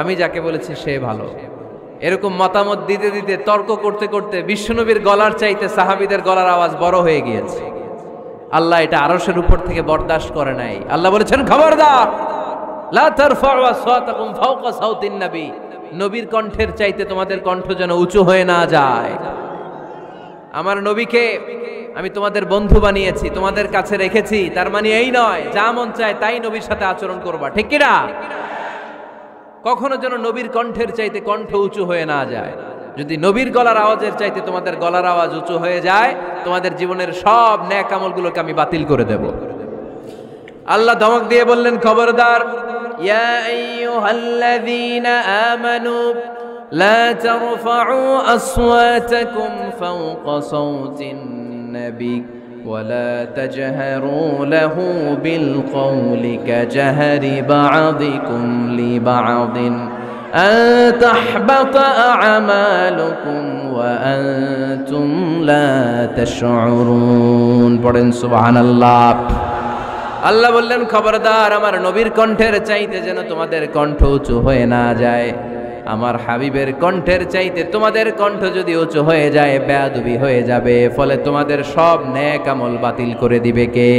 আমি যাকে বলেছি সে ভালো। এরকম মতামত দিতে দিতে, তর্ক করতে করতে বিশ্বনবীর গলার চাইতে সাহাবীদের গলার আওয়াজ বড় হয়ে গিয়েছে। আল্লাহ এটা আরশের উপর থেকে বরদাস্ত করে নাই। আল্লাহ বলেছেন খবরদার, লা তারফাউ আসওয়াতাকুম ফাওকা সাউতিন নবী। নবীর কণ্ঠের চাইতে তোমাদের কণ্ঠ যেন উঁচু হয়ে না যায়। আমার নবীকে আমি তোমাদের বন্ধু বানিয়েছি, তোমাদের কাছে রেখেছি, তার মানে এই নয় যা মন চায় তাই নবীর সাথে আচরণ করবা, ঠিক কি না? কখনো যেন নবীর কণ্ঠের চাইতে কণ্ঠ উঁচু হয়ে না যায়। যদি নবীর গলার আওয়াজের চাইতে তোমাদের গলার আওয়াজ উঁচু হয়ে যায়, তোমাদের জীবনের সব নেক আমলগুলোকে আমি বাতিল করে দেব। আল্লাহ ধমক দিয়ে বললেন খবরদার, ইয়া আইয়ুহাল্লাযীনা আমানু লা তারফাউ আসওয়াতাকুম ফাওকা সাওতিন নবী ওয়ালা তাজহারু লাহু বিল কওলি কাজহরি বা'দিকুম লিবা'দিন আন তাহবাতা আ'মালুকুম ওয়া আনতুম লা তাশউরুন। পড়েন সুবহানাল্লাহ। আল্লাহ বললেন খবরদার, আমার নবীর কণ্ঠের চাইতে যেন তোমাদের কণ্ঠ উঁচু হয়ে না যায়। আমার হাবিবের কণ্ঠের চাইতে তোমাদের কণ্ঠ যদি উঁচু হয়ে যায় বেয়াদবি হয়ে যাবে, ফলে তোমাদের সব নেক আমল বাতিল করে দিবে কে?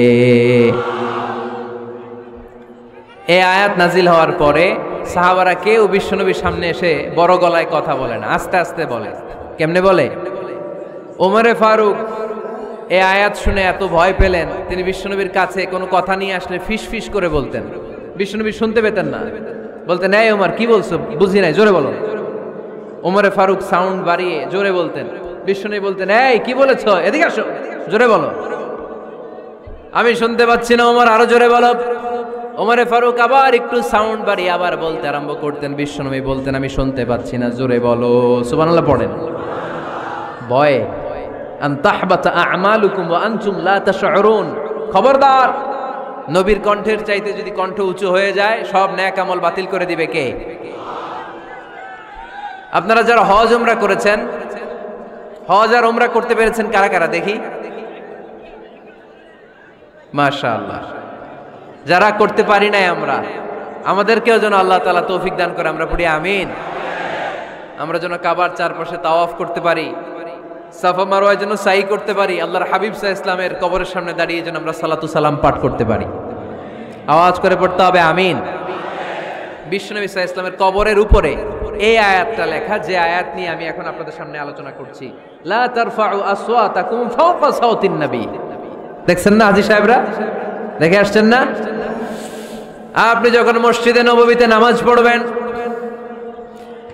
এই আয়াত নাজিল হওয়ার পরে সাহাবারা কেউ বিশ্বনবীর সামনে এসে বড় গলায় কথা বলে না, আস্তে আস্তে বলে। কেমনে বলে? ওমরে ফারুক এই আয়াত শুনে এত ভয় পেলেন, তিনি বিশ্বনবীর কাছে কোনো কথা নিয়ে আসলে ফিস ফিস করে বলতেন। বিশ্বনবী শুনতে পেতেন না, বলতেন এই ওমর কি বলছো, বুঝি নাই, জোরে বলো। ওমরে ফারুক সাউন্ড বাড়িয়ে জোরে বলতেন, বিশ্বনবী বলতেন এই কি বলেছো, এদিকে আসো, জোরে বলো। আমি শুনতে পাচ্ছি না ওমর, আরো জোরে বলো। ওমরে ফারুক আবার একটু সাউন্ড বাড়িয়ে আবার বলতে আরম্ভ করতেন, বিশ্বনবী বলতেন আমি শুনতে পাচ্ছি না, জোরে বলো। সুবহানাল্লাহ পড়েন। ভয় আন তাহবাতা আমালুকুম ওয়া আনতুম লা তাশউরুন, খবরদার, নবীর কণ্ঠের চাইতে যদি কণ্ঠ উঁচু হয়ে যায় সব নেক আমল বাতিল করে দিবে কে? আপনারা যারা হজ উমরা করেছেন, হজ আর উমরা করতে পেরেছেন কারা কারা দেখি? মাশাআল্লাহ। যারা করতে পারি নাই আমরা, আমাদেরকেও যেন আল্লাহ তাআলা তৌফিক দান করে, আমরা পড়ি আমিন। আমরা যেন কাবার চারপাশে তাওয়াফ করতে পারি, সাফা মারওয়ায় যেন সাই করতে পারি, আল্লাহর হাবিব সাল্লাল্লাহু আলাইহি ওয়াসাল্লামের কবরের সামনে দাঁড়িয়ে যেন আমরা সালাতু সালাম পাঠ করতে পারি। আওয়াজ করে পড়তে হবে আমিন। বিশ্বনবী সাল্লাল্লাহু আলাইহি ওয়াসাল্লামের কবরের উপরে এই আয়াতটা লেখা, যে আয়াত নিয়ে আমি এখন আপনাদের সামনে আলোচনা করছি, লা তারফাউ আসওয়াতাকুম ফাওকা সাওতিন নবী। দেখছেন না হাজী সাহেবরা, দেখে আসছেন না? আপনি যখন মসজিদে নববীতে নামাজ পড়বেন,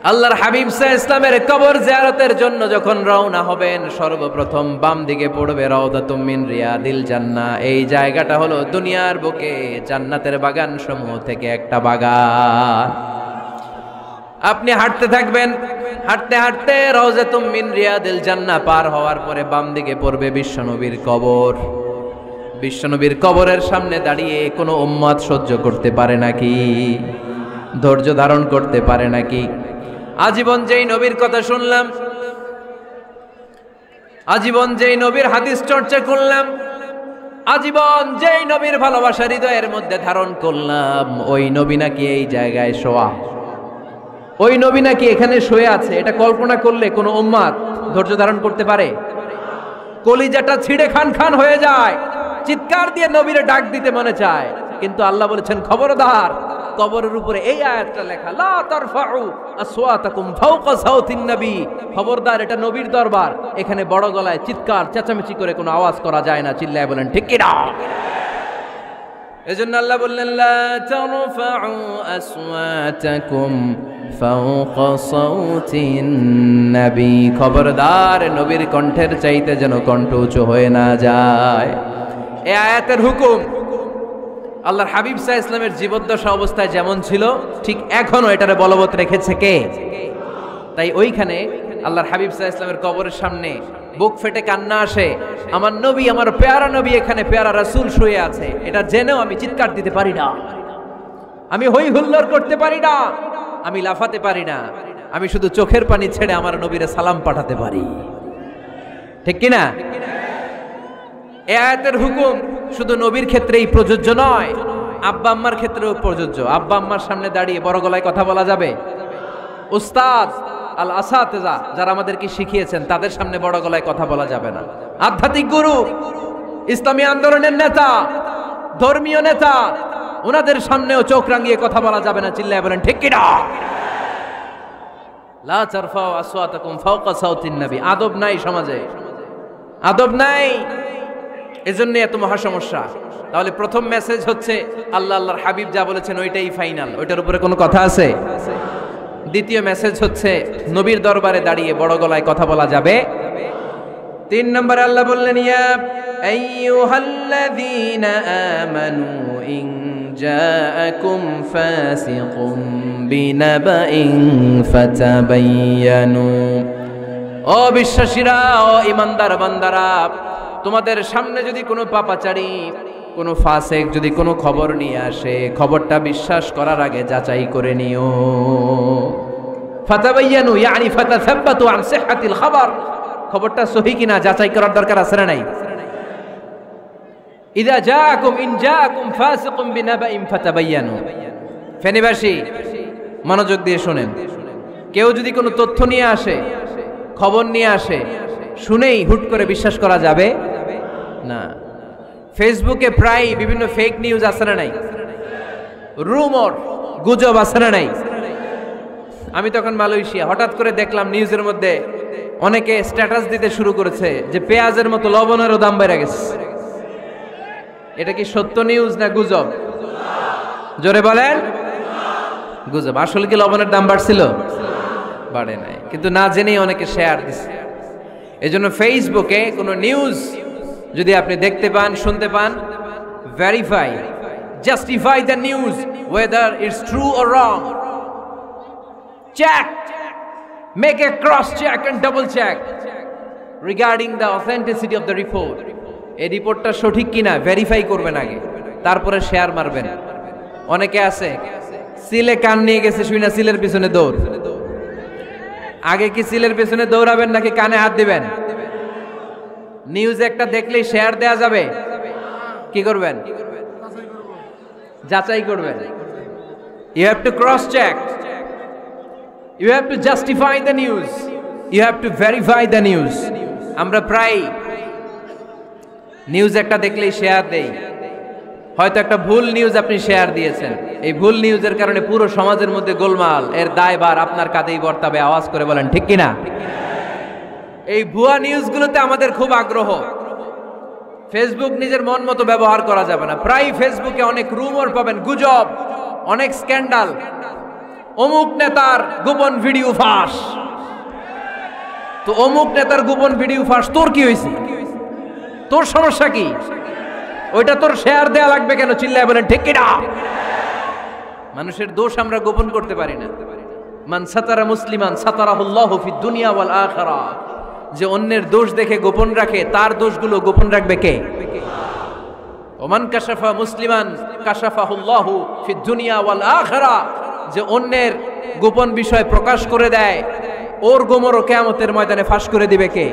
আল্লাহর হাবিব সাল্লাল্লাহু আলাইহি ওয়াসাল্লামের কবর জিয়ারতের জন্য যখন রওনা হবেন, সর্বপ্রথম বাম দিকে পড়বে রাউদাতুম মিন রিয়াদিল জান্নাহ। এই জায়গাটা হলো দুনিয়ার বুকে জান্নাতের বাগান সমূহ থেকে একটা বাগান। আপনি হাঁটতে থাকবেন, হাঁটতে হাঁটতে রাউদাতুম মিন রিয়াদিল জান্নাহ পার হওয়ার পরে বাম দিকে পড়বে বিশ্বনবীর কবর। বিশ্বনবীর কবরের সামনে দাঁড়িয়ে কোনো উম্মত সহ্য করতে পারে নাকি? ধৈর্য ধারণ করতে পারে নাকি? আজীবন যেই নবীর কথা শুনলাম, আজীবন যেই নবীর হাদিস চর্চা করলাম, আজীবন যেই নবীর ভালোবাসা হৃদয়ের মধ্যে ধারণ করলাম, ওই নবী নাকি এই জায়গায় শোয়া, ওই নবী নাকি এখানে শুয়ে আছে, এটা কল্পনা করলে কোনো উম্মত ধৈর্য ধারণ করতে পারে? কলিজাটা ছিঁড়ে খান খান হয়ে যায়, চিৎকার দিয়ে নবীরে ডাক দিতে মনে চায়, কিন্তু আল্লাহ বলেছেন খবরদার, কবরের উপরে এই আয়াতটা লেখা, লা তারফাউ আসওয়াতাকুম ফাওকা সাওতিন নবী, খবরদার, এটা নবীর দরবার, এখানে বড় গলায় চিৎকার চেঁচামেচি করে কোনো আওয়াজ করা যায় না। চিল্লায় বলেন ঠিক কি না? এজন্য আল্লাহ বললেন লা তারফাউ আসওয়াতাকুম ফাওকা সাওতিন নবী, খবরদার, নবীর কণ্ঠের চাইতে যেন কণ্ঠ উঁচু হয়ে না যায়। এই আয়াতের হুকুম আল্লাহর হাবিব সাল্লাল্লাহু আলাইহি ওয়াসাল্লামের জীবদ্দশা অবস্থায় যেমন ছিল, ঠিক এখনো এটারে বলবৎ রেখেছে কে? তাই ওইখানে আল্লাহর হাবিব সাল্লাল্লাহু আলাইহি ওয়াসাল্লামের কবরের সামনে বুক ফেটে কান্না আসে, আমার নবী, আমার পেয়ারা নবী এখানে, পেয়ারা রাসূল শুয়ে আছে, এটা জেনেও আমি চিৎকার দিতে পারি না, আমি হই হুল্লোড় করতে পারি না, আমি লাফাতে পারি না, আমি শুধু চোখের পানি ছেড়ে আমার নবীরে সালাম পাঠাতে পারি। ঠিক কি না? এই আয়াতের হুকুম শুধু নবীর ক্ষেত্রেই প্রযোজ্য নয়, আব্বা আম্মার ক্ষেত্রেও প্রযোজ্য। আব্বা আম্মার সামনে দাঁড়িয়ে বড় গলায় কথা বলা যাবে? উস্তাদ আল আসাতেজা যারা আমাদেরকে শিখিয়েছেন, তাদের সামনে বড় গলায় কথা বলা যাবে না। আধ্যাত্মিক গুরু, ইসলামী আন্দোলনের নেতা, ধর্মীয় নেতা, ওনাদের সামনেও চোখ রাঙিয়ে কথা বলা যাবে না। চিল্লায় বলেন ঠিক কি না? লা তারফাউ আসওয়াতাকুম ফাওকা সাওতিন নবী। আদব নাই সমাজে, আদব নাই, এজন্য এত মহা সমস্যা। তাহলে প্রথম মেসেজ হচ্ছে আল্লাহ আল্লাহর হাবিব যা বলেছেন ওইটাই ফাইনাল, ওইটার উপরে কোনো কথা আছে? দ্বিতীয় মেসেজ হচ্ছে নবীর দরবারে দাঁড়িয়ে বড় গলায় কথা বলা যাবে। 3 নম্বরে আল্লাহ বললেন, ইয়া আইয়ুহাল্লাযীনা আমানু ইন জাআকুম ফাসিকুম বিনাবাইন ফাতাবায়ানু। ও বিশ্বাসীরা, ও ঈমানদার বান্দারা, তোমাদের সামনে যদি কোনো পাপাচারী, কোনো ফাসিক যদি কোনো খবর নিয়ে আসে, খবরটা বিশ্বাস করার আগে যাচাই করে নিও। ফাতাবায়ানু ইয়ানি ফাতাসাব্বাতু আন সিহহাতিল খবর, খবরটা সহি কিনা যাচাই করার দরকার আছে না নাই? ইযা জাআকুম ইন জাআকুম ফাসিকুম বিনাবাইন ফাতাবায়ানু। ফেনীবাসী মনোযোগ দিয়ে শুনেন, কেউ যদি কোনো তথ্য নিয়ে আসে, খবর নিয়ে আসে, শুনেই হুট করে বিশ্বাস করা যাবে না। ফেসবুকে প্রায় বিভিন্ন ফেক নিউজ আছে না নাই? রুমর, গুজব আছে না নাই? আমি তখন মালয়েশিয়া, হঠাৎ করে দেখলাম নিউজের মধ্যে অনেকে স্ট্যাটাস দিতে শুরু করেছে যে পেঁয়াজের মতো লবণেরও দাম বেড়ে গেছে। এটা কি সত্য নিউজ না গুজব? জোরে বলেন। গুজব। আসলে কি লবণের দাম বাড়ছিল? বাড়ে নাই, কিন্তু না জেনেই অনেকে শেয়ার দিছে। এজন্য ফেসবুকে কোনো নিউজ যদি আপনি দেখতে পান, শুনতে পান, verify, justify the news whether it's true or wrong. Check, make a cross check and double check regarding the authenticity of the report. এই রিপোর্টটা সঠিক কিনা ভেরিফাই করবেন আগে, তারপরে শেয়ার মারবেন। অনেকে আছে সিলে কান নিয়ে গেছে, শুই না সিলের পিছনে দৌড়। আগে কি সিলের পিছনে দৌড়াবেন নাকি কানে হাত দিবেন? নিউজ একটা দেখলেই শেয়ার দেয়া যাবে? কি করবেন? যাচাই করবেন। You have to cross check, you have to justify the news, you have to verify the news. আমরা প্রায় নিউজ একটা দেখলেই শেয়ার দেই। হয়তো একটা ভুল নিউজ আপনি শেয়ার দিয়েছেন, এই ভুল নিউজের কারণে পুরো সমাজের মধ্যে গোলমাল, এর দায়ভার আপনার কাঁধেই বর্তাবে। আওয়াজ করে বলেন ঠিক কিনা? এই ভুয়া নিউজগুলোতে আমাদের খুব আগ্রহ। ফেসবুক নিজের মন মতো ব্যবহার করা যাবে না। প্রায় ফেসবুকে অনেক রুমর পাবেন, গুজব, অনেক স্ক্যান্ডাল। অমুক নেতার গোপন ভিডিও ফাঁস। তো অমুক নেতার গোপন ভিডিও ফাঁস, তোর কি হয়েছে? তোর সমস্যা কি? ওইটা তোর শেয়ার দেয়া লাগবে কেন? চিল্লায় বলেন ঠিক কিনা? মানুষের দোষ আমরা গোপন করতে পারি না। মান সাতারা মুসলিমান সাতারাহুল্লাহু ফিদ দুনিয়া ওয়াল আখিরাহ। যে অন্যের দোষ দেখে গোপন রাখে, তার দোষগুলো গোপন রাখবে কে? ওমান কাশাফা মুসলিমান কাশাফাহুল্লাহু ফিদ দুনিয়া ওয়াল আখিরাহ। যে অন্যের গোপন বিষয় প্রকাশ করে দেয়, ওর গোমরও কিয়ামতের ময়দানে ফাঁস করে দিবে কে?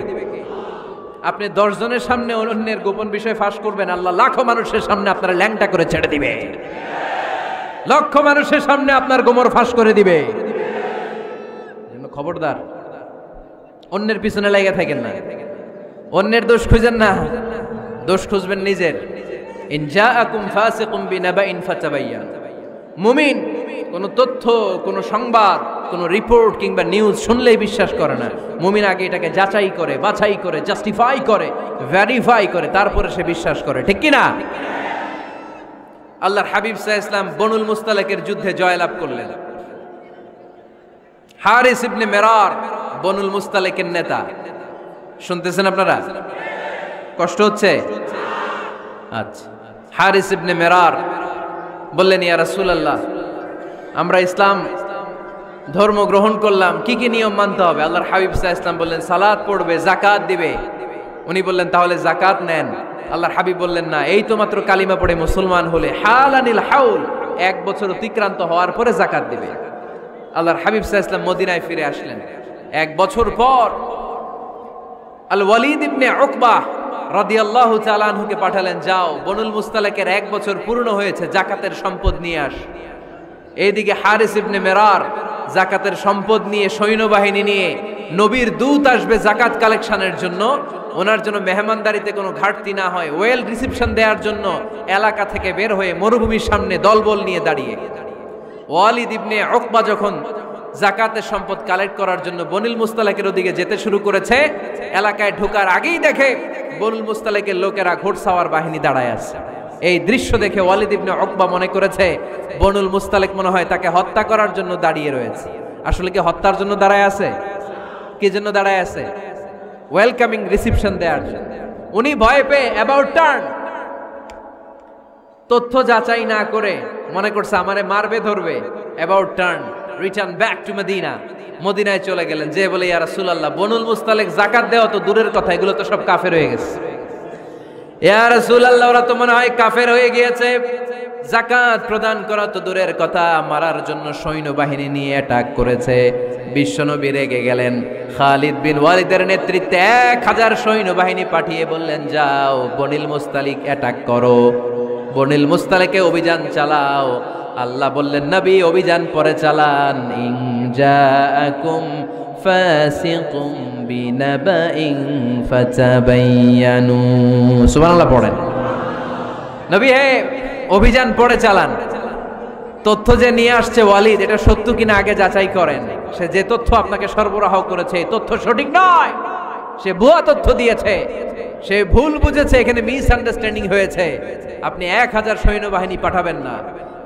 আপনি 10 জনের সামনে অন্যের গোপন বিষয় ফাঁস করবেন, আল্লাহ লাখো মানুষের সামনে আপনার ল্যাংটা করে ছেড়ে দিবে। লক্ষ মানুষের সামনে আপনার গোমর ফাঁস করে দিবে। খবরদার, অন্যের পিছনে লেগে থাকেন না, অন্যের দোষ খুঁজেন না, দোষ খুঁজবেন নিজের। ইন জাআকুম ফাসিকুম বিনাবাইন ফাতাবায়ান। মুমিন কোন তথ্য, কোন সংবাদ, কোন রিপোর্ট কিংবা নিউজ শুনলেই বিশ্বাস করে না। মুমিন আগে এটাকে যাচাই করে, বাছাই করে, জাস্টিফাই করে, ভেরিফাই করে, তারপরে সে বিশ্বাস করে। ঠিক কি না? আল্লাহর হাবিব সাল্লাল্লাহু আলাইহি ওয়াসাল্লাম বনুল মুস্তালাকের যুদ্ধে জয়লাভ করলেন। হারিস ইবনে মিরার বনুল মুস্তালাকের নেতা। শুনতেছেন আপনারা? কষ্ট হচ্ছে? আচ্ছা। হারিস ইবনে মিরার বললেন, ইয়া রাসূলুল্লাহ, আমরা ইসলাম ধর্ম গ্রহণ করলাম, কি কি নিয়ম মানতে হবে? আল্লাহর হাবিব সাল্লাল্লাহু আলাইহি ওয়াসাল্লাম বললেন, সালাত পড়বে, যাকাত দিবে। উনি বললেন, তাহলে যাকাত নেন। আল্লাহর হাবিব বললেন, না, এই তো মাত্র কালিমা পড়ে মুসলমান হলে হালানিল হাউল, 1 বছর অতিক্রান্ত হওয়ার পরে যাকাত দিবে। আল্লাহর হাবিব সাল্লাল্লাহু আলাইহি ওয়াসাল্লাম মদিনায় ফিরে আসলেন। 1 বছর পর আল ওয়ালিদ ইবনে উকবা রাদিয়াল্লাহু তাআলা আনহুকে পাঠালেন, যাও বনুল মুস্তালাকের 1 বছর পূর্ণ হয়েছে, যাকাতের সম্পদ নিয়ে আস। এইদিকে হারিস ইবনে মিরার যাকাতের সম্পদ নিয়ে, সৈন্যবাহিনী নিয়ে, নবীর দূত আসবে যাকাত কালেকশনের জন্য, ওনার জন্য মেহমানদারিতে কোনো ঘাটতি না হয়, ওয়েল রিসিপশন দেওয়ার জন্য এলাকা থেকে বের হয়ে মরুভূমির সামনে দলবল নিয়ে দাঁড়িয়ে। ওয়ালিদ ইবনে উকবা যখন যাকাতের সম্পদ কালেক্ট করার জন্য বনুল মুস্তালাকের ওদিকে যেতে শুরু করেছে, এলাকায় ঢোকার আগেই দেখে বনুল মুস্তালাকের লোকেরা ঘোড়সাওয়ার বাহিনী দাঁড়ায় আছে। এই দৃশ্য দেখে ওয়ালিদ ইবনে উকবা মনে করেছে বনুল মুস্তালাক মনে হয় তাকে হত্যা করার জন্য দাঁড়িয়ে রয়েছে। আসলে কি হত্যার জন্য দাঁড়ায় আছে? কি জন্য দাঁড়ায় আছে? ওয়েলকামিং রিসিপশন দেওয়ার জন্য। উনি ভয় পেয়ে অ্যাবাউট টার্ন, তথ্য যাচাই না করে মনে করছে আমারে মারবে, ধরবে, about turn, return back to Medina. মদিনায় চলে গেলেন, যে বলে, ইয়া রাসূলুল্লাহ, বনুল মুস্তালাক যাকাত দেওয়া তো দূরের কথা, এগুলো তো সব কাফের হয়ে গেছে। ইয়া রাসূলুল্লাহ, ওরা তো মনে হয় কাফের হয়ে গিয়েছে, যাকাত প্রদান করা তো দূরের কথা, মারার জন্য সৈন্যবাহিনী নিয়ে অ্যাটাক করেছে। বিশ্বনবী রেগে গেলেন। খালিদ বিন ওয়ালিদের নেতৃত্বে 1000 সৈন্যবাহিনী পাঠিয়ে বললেন, যাও বনুল মুস্তালিক অ্যাটাক করো, বনুল মুস্তালিকে অভিযান চালাও। আল্লাহ বললেন, নবী অভিযান পরে চালান। ইন জাআকুম ফাসিকুম বিনাবাইন ফাতাবায়ানু। সুবহানাল্লাহ পড়েন। নবী হে, অভিযান পরে চালান, তথ্য যে নিয়ে আসছে ওয়ালিদ, এটা সত্য কিনা আগে যাচাই করেন। সে যে তথ্য আপনাকে সরবরাহ করেছে এই তথ্য সঠিক নয়, সে ভুয়া তথ্য দিয়েছে, সে ভুল বুঝেছে, এখানে মিসআন্ডারস্ট্যান্ডিং হয়েছে। আপনি 1000 সৈন্যবাহিনী পাঠাবেন না।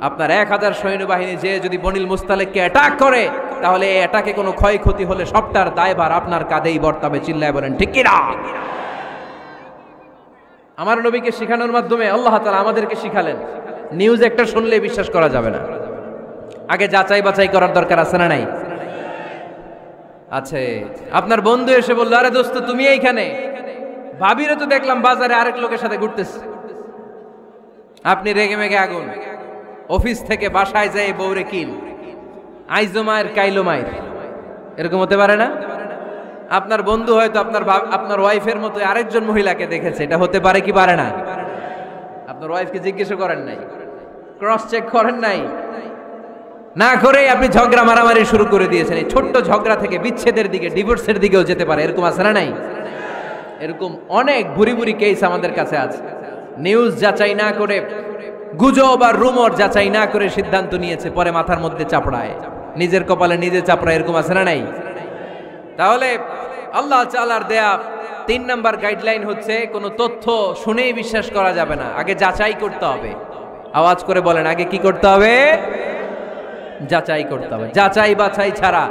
আপনার 1000 সৈন্যবাহিনী যে যদি বনিল মুস্তালিককে অ্যাটাক করে, তাহলে এই অ্যাটাকে কোনো ক্ষয়ক্ষতি হলে সবটার দায়ভার আপনার কাঁধেই বর্তাবে। চিল্লায় বলেন ঠিক কিনা? আমার নবীকে শেখানোর মাধ্যমে আল্লাহ তাআলা আমাদেরকে শিখালেন, নিউজ একটা শুনলে বিশ্বাস করা যাবে না, আগে যাচাই বাছাই করার দরকার আছে না নাই? আছে। আপনার বন্ধু এসে বলল, আরে দোস্ত তুমি এইখানে, ভাবিরে তো দেখলাম বাজারে আরেক লোকের সাথে ঘুরতেছে। আপনি রেগে মেগে আগুন, অফিস থেকে বাসায় যায় বউরে কিল, আইজো মায়ের কাইলো মায়ের, এরকম হতে পারে না? আপনার বন্ধু হয়তো আপনার ওয়াইফের মতো আরেকজন মহিলাকে দেখেছে, এটা হতে পারে কি পারে না? আপনার ওয়াইফকে জিজ্ঞেস করেন নাই, ক্রস চেক করেন নাই, না করে আপনি ঝগড়া মারামারি শুরু করে দিয়েছেন। এই ছোট্ট ঝগড়া থেকে বিচ্ছেদের দিকে, ডিভোর্সের দিকেও যেতে পারে, এরকম আছে না নাই? এরকম অনেক ভুরি ভুরি কেস আমাদের কাছে আছে। নিউজ যাচাই না করে, গুজব আর রুমর যাচাই না করে সিদ্ধান্ত নিয়েছে, পরে মাথার মধ্যে চাপড়ায়, নিজের কপালে নিজে চাপড়ায়, এরকম আছে না নাই? তাহলে আল্লাহ তাআলার দেয়া 3 নাম্বার গাইডলাইন হচ্ছে, কোনো তথ্য শুনেই বিশ্বাস করা যাবে না, আগে যাচাই করতে হবে। আওয়াজ করে বলেন, আগে কি করতে হবে? যাচাই করতে হবে। যাচাই বাছাই ছাড়া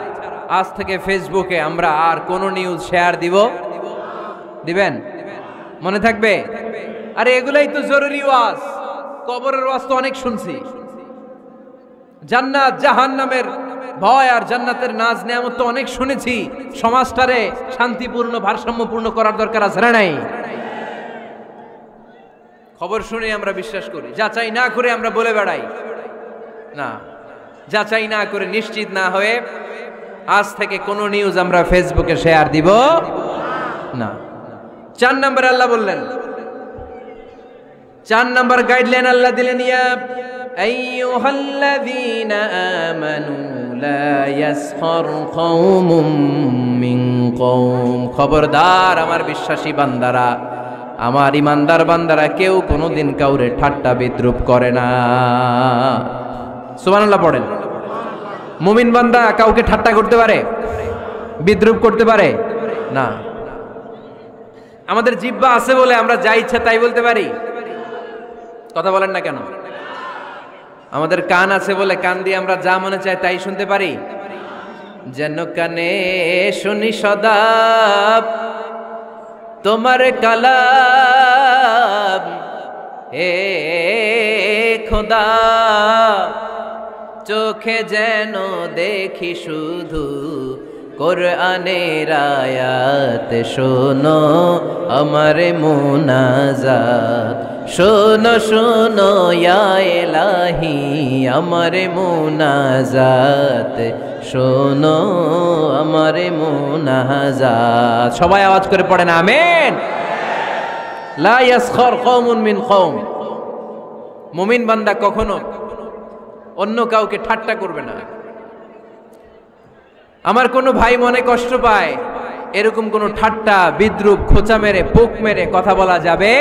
আজ থেকে ফেসবুকে আমরা আর কোনো নিউজ শেয়ার দিবেন? মনে থাকবে? আরে এগুলাই তো জরুরি ওয়াজ। কবরের ওয়াজ তো অনেক শুনছি, জান্নাত জাহান্নামের ভয় আর জান্নাতের নাজ নেয়ামত তো অনেক শুনেছি। সমাজটারে শান্তিপূর্ণ ভারসাম্যপূর্ণ করার দরকার আছে না নাই? খবর শুনে আমরা বিশ্বাস করি, যাচাই না করে আমরা বলে বেড়াই না। যাচাই না করে, নিশ্চিত না হয়ে আজ থেকে কোনো নিউজ আমরা ফেসবুকে শেয়ার দিব না। 4 নম্বরে আল্লাহ বললেন, 4 নম্বর গাইডলাইন আল্লাহ দিলেন, ইয়া আইয়ুহাল্লাযীনা আমানু লা ইয়াসখার কওমুম মিন কওম। খবরদার আমার বিশ্বাসী বান্দারা, আমার ইমানদার বান্দারা, কেউ কোনোদিন কাউরে ঠাট্টা বিদ্রুপ করে না। সুবহানাল্লাহ পড়েন। মুমিন বান্দা কাউকে ঠাট্টা করতে পারে, বিদ্রুপ করতে পারে না। আমাদের জিহ্বা আছে বলে আমরা যা ইচ্ছা তাই বলতে পারি, কথা বলেন না কেন? আমাদের কান আছে বলে কান দিয়ে আমরা যা মনে চাই তাই শুনতে পারি। যেন কানে শুনি সদা তোমার কালাম, হে খোদা চোখে যেন দেখি শুধু কোরআনের আয়াত। শোনো আমার মুনাজাত, শোনো শোনো ইয়া ইলাহি আমার মুনাজাত, শোনো আমার মুনাজাত। সবাই আওয়াজ করে পড়েন আমিন। লা ইয়াসখার কওমুন মিন কওম। মুমিন বান্দা কখনো অন্য কাউকে ঠাট্টা করবে না। আমার কোনো ভাই মনে কষ্ট পায়, এরকম কোনো ঠাট্টা বিদ্রুপ খোঁচা মেরে পোক মেরে কথা বলা যাবে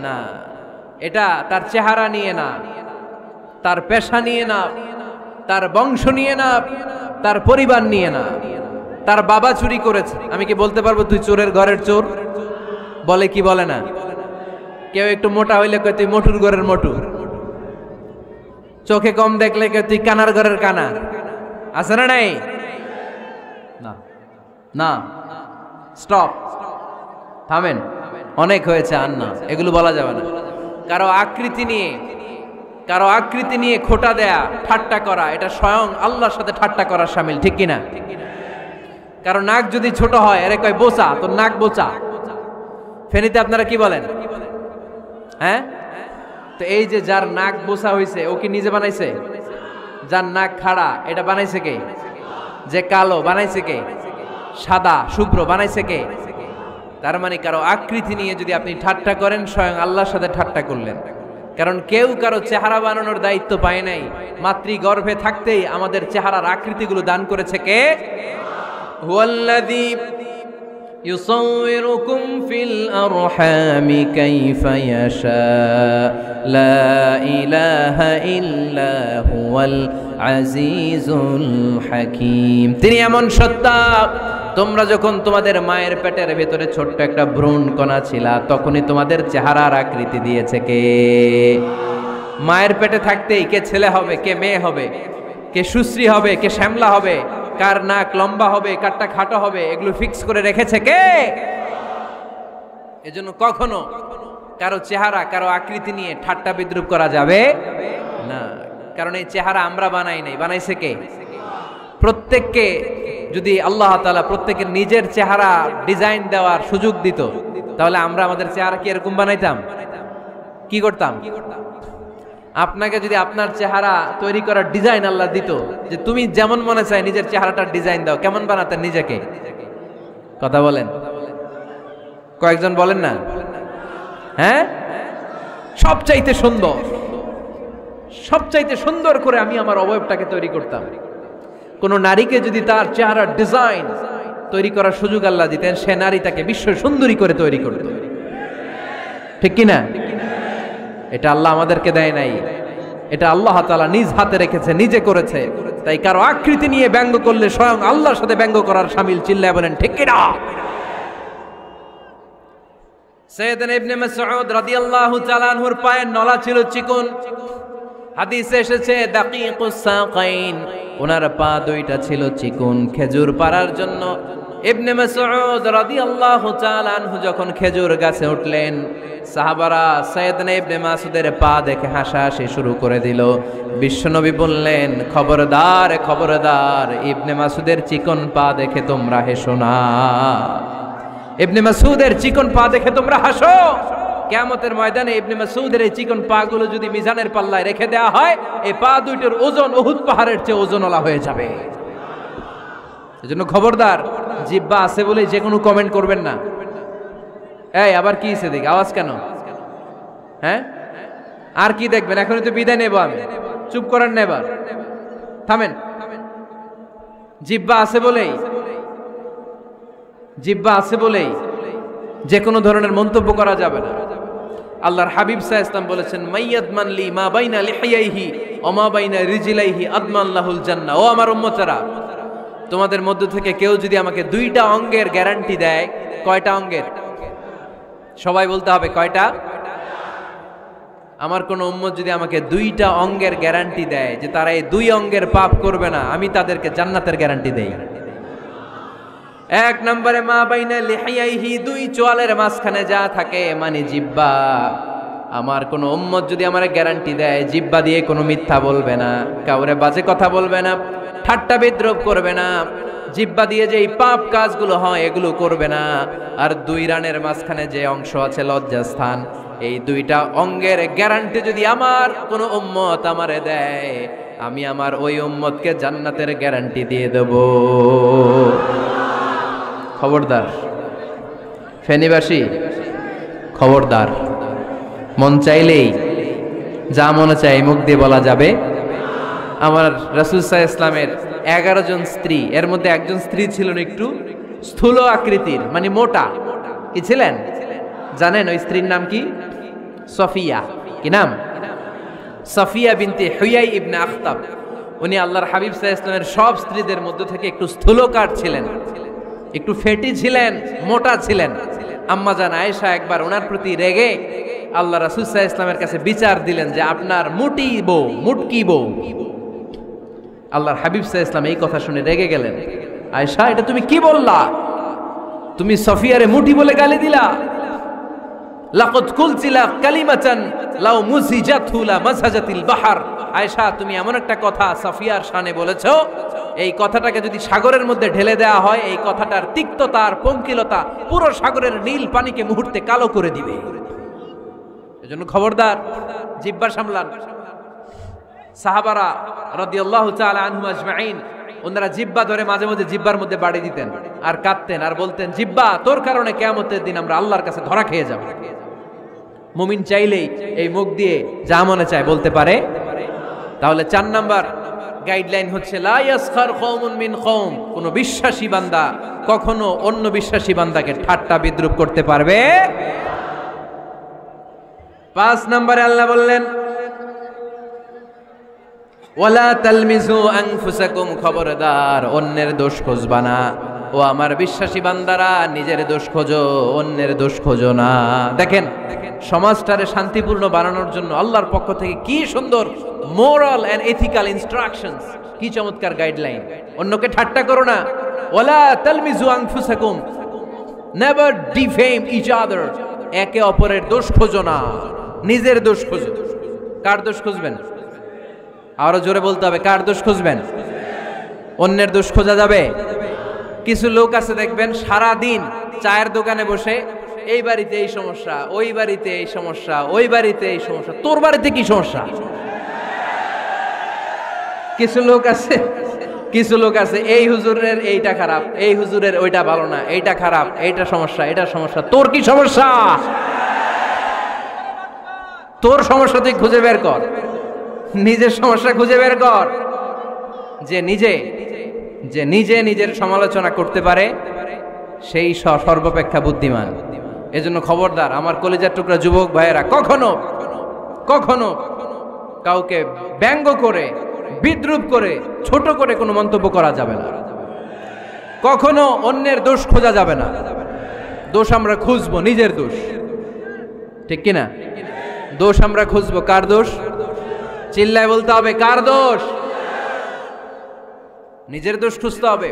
না। এটা তার চেহারা নিয়ে না, তার পেশা নিয়ে না, তার বংশ নিয়ে না, তার পরিবার নিয়ে না। তার বাবা চুরি করেছে, আমি কি বলতে পারবো তুই চোরের ঘরের চোর? বলে কি বলে না? কেউ একটু মোটা হইলে কয় তুই মোটুর ঘরের মোটু, চোখে কম দেখলে কয় তুই কানার ঘরের কানা। আছে না নাই? না না, স্টপ, থামেন, অনেক হয়েছে, আর না, এগুলো বলা যাবে না। কারো আকৃতি নিয়ে খোটা দেয়া, ঠাট্টা করা, এটা স্বয়ং আল্লাহর সাথে ঠাট্টা করার শামিল, ঠিক কিনা? কারো নাক যদি ছোট হয়, আরে কয় বোচা, তোর নাক বোচা। ফেনীতে আপনারা কি বলেন? হ্যাঁ, তো এই যে যার নাক বোচা হইছে, ও কি নিজে বানাইছে? যার নাক খাড়া, এটা বানাইছে কে? যে কালো, বানাইছে কে? সাদা শুভ্র, বানাইছে কে? তার মানে কারো আকৃতি নিয়ে যদি আপনি ঠাট্টা করেন, স্বয়ং আল্লাহর সাথে ঠাট্টা করলেন। কারণ কেউ কারো চেহারা বানানোর দায়িত্ব পায় নাই। মাতৃগর্ভে থাকতেই আমাদের চেহারার আকৃতিগুলো দান করেছে কে? হুয়াল্লাযী يصوركم في الأرحام كيف يشاء لا إله إلا هو العزيز الحكيم তিনি এমন সত্তা তোমরা যখন তোমাদের মায়ের পেটের ভেতরে ছোট্ট একটা ভ্রূণ কণা ছিলা তখনই তোমাদের চেহারার আকৃতি দিয়েছে কে মায়ের পেটে থাকতেই কে ছেলে হবে কে মেয়ে হবে কে সুশ্রী হবে কে শ্যামলা হবে কার নাক লম্বা হবে কারটা খাটো হবে এগুলো ফিক্স করে রেখেছে কে এজন্য কখনো কারো চেহারা কারো আকৃতি নিয়ে ঠাট্টা বিদ্রুপ করা যাবে না কারণ এই চেহারা আমরা বানাই নাই বানাইছে কে প্রত্যেককে যদি আল্লাহ তাআলা প্রত্যেকের নিজের চেহারা ডিজাইন দেওয়ার সুযোগ দিত তাহলে আমরা আমাদের চেহারা কি এরকম বানাইতাম কি করতাম আপনাকে যদি আপনার চেহারা তৈরি করার ডিজাইন আল্লাহ দিত যে তুমি যেমন মনে চাই নিজের চেহারাটার ডিজাইন দাও কেমন বানাতেন নিজেকে কথা বলেন কয়েকজন বলেন না হ্যাঁ সবচাইতে সুন্দর করে আমি আমার অবয়বটাকে তৈরি করতাম কোন নারীকে যদি তার চেহারার ডিজাইন তৈরি করার সুযোগ আল্লাহ দিতেন সে নারী তাকে বিশ্ব সুন্দরী করে তৈরি করত ঠিক কি না এটা আল্লাহ আমাদেরকে দেয় নাই এটা আল্লাহ তাআলা নিজ হাতে রেখেছে নিজে করেছে তাই কারো আকৃতি নিয়ে ব্যঙ্গ করলে স্বয়ং আল্লাহর সাথে ব্যঙ্গ করার শামিল চিল্লায় বলেন ঠিক কি না সাইয়েদনা ইবনে মাসউদ রাদিয়াল্লাহু তাআলা আনহুর পায়ের নলা ছিল চিকন হাদিসে এসেছে দাকিকুস সাকাইন ওনার পা দুইটা ছিল চিকন খেজুর পাড়ার জন্য ইবনে মাসউদ রাদিয়াল্লাহু তাআলা আনহু যখন খেজুর গাছে উঠলেন সাহাবারা সাইয়েদনা ইবনে মাসউদের পা দেখে হাসাহাসি শুরু করে দিল বিশ্বনবী বললেন খবরদার খবরদার ইবনে মাসউদের চিকন পা দেখে তোমরা হেসো না ইবনে মাসউদের চিকন পা দেখে তোমরা হাসো কিয়ামতের ময়দানে ইবনে মাসউদের এই চিকন পা গুলো যদি মিজানের পাল্লায় রেখে দেওয়া হয় এই পা দুইটার ওজন উহুদ পাহাড়ের চেয়ে ওজনওয়ালা হয়ে যাবে এজন্য খবরদার জিহ্বা আছে বলে যে কোনো কমেন্ট করবেন না এই আবার কি হইছে দেখি আওয়াজ কেন হ্যাঁ আর কি দেখবেন এখনই তো বিদায় নেব আমি চুপ করেন না এবার থামেন জিহ্বা আছে বলেই যে কোনো ধরনের মন্তব্য করা যাবে না আল্লাহর হাবিব সাল্লাল্লাহু আলাইহি ওয়াসাল্লাম বলেছেন মাইয়াদমান লি মা বাইনা লিহিয়াইহি ওয়া মা বাইনা রিজলাইহি আদমান লাহুল জান্নাহ ও আমার উম্মতেরা তোমাদের মধ্য থেকে কেউ যদি আমাকে দুইটা অঙ্গের গ্যারান্টি দেয় কয়টা অঙ্গের সবাই বলতে হবে কয়টা আমার কোন উম্মত যদি আমাকে দুইটা অঙ্গের গ্যারান্টি দেয় যে তারা এই দুই অঙ্গের পাপ করবে না আমি তাদেরকে জান্নাতের গ্যারান্টি দেই এক নম্বরে মা বাইনা লিহিয়াইহি দুই চোয়ালের মাঝখানে যা থাকে মানে জিহ্বা আমার কোন উম্মত যদি আমারে গ্যারান্টি দেয় জিহ্বা দিয়ে কোনো মিথ্যা বলবে না কাউরে বাজে কথা বলবে না ঠাট্টা বিদ্রুপ করবে না জিহ্বা দিয়ে যে এই পাপ কাজগুলো হয় এগুলো করবে না আর দুই রানের মাঝখানে যে অংশ আছে লজ্জাস্থান এই দুইটা অঙ্গের গ্যারান্টি যদি আমার কোন উম্মত আমারে দেয় আমি আমার ওই উম্মতকে জান্নাতের গ্যারান্টি দিয়ে দেব খবরদার ফেনীবাসী খবরদার মন চাইলেই যা মনে চাই মুখ দিয়ে বলা যাবে আমার রাসূল সাল্লাল্লাহু আলাইহি ইসলামের 11 জন স্ত্রী এর মধ্যে একজন স্ত্রী ছিলেন একটু স্থূল আকৃতির মানে মোটা কি ছিলেন জানেন ওই স্ত্রীর নাম কি সফিয়া কি নাম সফিয়া বিনতে হুয়াই ইবনে আখতাব উনি আল্লাহর হাবিব সাল্লাল্লাহু আলাইহি ইসলামের সব স্ত্রীদের মধ্যে থেকে একটু স্থূলকার ছিলেন একটু ফেটি ছিলেন মোটা ছিলেন আম্মা জান আয়েশা একবার ওনার প্রতি রেগে আল্লাহ রাসূল সাল্লাল্লাহু আলাইহি ইসলামের কাছে বিচার দিলেন যে আপনার মুটকি বউ আল্লাহর হাবিব সাল্লাল্লাহু আলাইহি ইসলাম এই কথা শুনে রেগে গেলেন আয়েশা এটা তুমি কি বললা তুমি সফিয়ারে মুটি বলে গালি দিলা লাকাদ কুলতিলা কালিমাতান লাউ মুজিজাতহু লা মাসাজাতিল বাহর আয়েশা তুমি এমন একটা কথা সফিয়ার শানে বলেছো এই কথাটাকে যদি সাগরের মধ্যে ঢেলে দেওয়া হয় এই কথাটার তিক্ততা আর পঙ্কিলতা পুরো সাগরের নীল পানিকে মুহূর্তে কালো করে দিবে এজন্য খবরদার জিহ্বা সামলান সাহাবারা রাদিয়াল্লাহু তাআলা আনহুম আজমাইন ওনারা জিহ্বা ধরে মাঝে মাঝে জিহ্বার মধ্যে বাড়ি দিতেন আর কাঁদতেন আর বলতেন জিহ্বা তোর কারণে কিয়ামতের দিন আমরা আল্লাহর কাছে ধরা খেয়ে যাব মুমিন চাইলেই এই মুখ দিয়ে যা মনে চায় বলতে পারে তাহলে 4 নাম্বার গাইডলাইন হচ্ছে লা ইয়াসখার কওমুন মিন কওম, কোন বিশ্বাসী বান্দা কখনো অন্য বিশ্বাসী বান্দাকে ঠাট্টা বিদ্রূপ করতে পারবে। 5 নম্বরে আল্লাহ বললেন ওয়ালা তালমিজু আনফুসাকুম, খবরদার অন্যের দোষ খুঁজবা না। ও আমার বিশ্বাসী বান্দারা, নিজের দোষ খোঁজো, অন্যের দোষ খোঁজো না। দেখেন সমাজটারে শান্তিপূর্ণ বানানোর জন্য আল্লাহর পক্ষ থেকে কি সুন্দর মোরাল এন্ড এথিক্যাল ইনস্ট্রাকশনস, কি চমৎকার গাইডলাইন। অন্যকে ঠাট্টা করো না, ওয়ালা তালমিজু আনফুসাকুম, নেভার ডিফেম ইচ আদার, একে অপরের দোষ খোঁজো না, নিজের দোষ খোঁজো। কার দোষ খুঁজবেন? আরো জোরে বলতে হবে, কার দোষ খুঁজবেন? অন্যের দোষ খোঁজা যাবে? কিছু লোক আছে দেখবেন সারা দিন চায়ের দোকানে বসে এই বাড়িতে এই সমস্যা, ওই বাড়িতে এই সমস্যা, ওই বাড়িতে এই সমস্যা, তোর বাড়িতে কি সমস্যা? কিছু লোক আছে এই হুজুরের এইটা খারাপ, এই হুজুরের ওইটা ভালো না, এইটা খারাপ, এইটা সমস্যা, এটা সমস্যা। তোর কি সমস্যা? তোর সমস্যা তুই খুঁজে বের কর, নিজের সমস্যা খুঁজে বের কর। যে নিজে নিজের সমালোচনা করতে পারে সেই সর্বাপেক্ষা বুদ্ধিমান। এজন্য খবরদার আমার কলিজার টুকরা যুবক ভাইয়েরা, কখনো কখনো কাউকে ব্যঙ্গ করে, বিদ্রূপ করে, ছোট করে কোনো মন্তব্য করা যাবে না। কখনো অন্যের দোষ খোঁজা যাবে না। দোষ আমরা খুঁজবো, নিজের দোষ, ঠিক কিনা? দোষ আমরা খুঁজবো, কার দোষ? চিল্লায় বলতে হবে, কার দোষ? নিজের দোষ খুঁজতে হবে।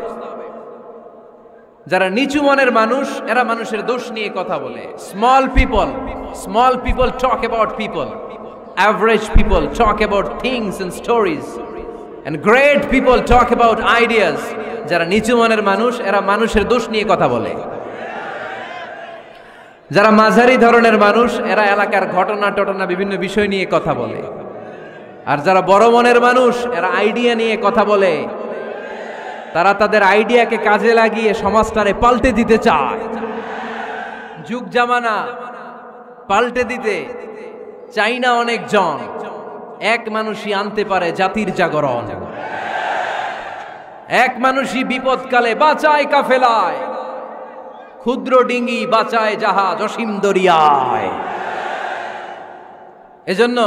যারা নিচু মনের মানুষ, এরা মানুষের দোষ নিয়ে কথা বলে। Small people talk about people, average people talk about things and stories, and great people talk about ideas. যারা নিচু মনের মানুষ, এরা মানুষের দোষ নিয়ে কথা বলে। যারা মাঝারি ধরনের মানুষ, এরা এলাকার ঘটনা বিভিন্ন বিষয় নিয়ে কথা বলে। আর যারা বড় মনের মানুষ, এরা আইডিয়া নিয়ে কথা বলে। তারা তাদের আইডিয়াকে কাজে লাগিয়ে সমাজটারে পাল্টে দিতে চায়। যুগ জামানা পাল্টে দিতে চাই না অনেকজন, এক মানুষই আনতে পারে জাতির জাগরণ। এক মানুষই বিপদকালে বাঁচায় কাফেলায়, ক্ষুদ্র ডিঙ্গি বাঁচায় জাহাজ অসীম দরিয়ায়। এজন্য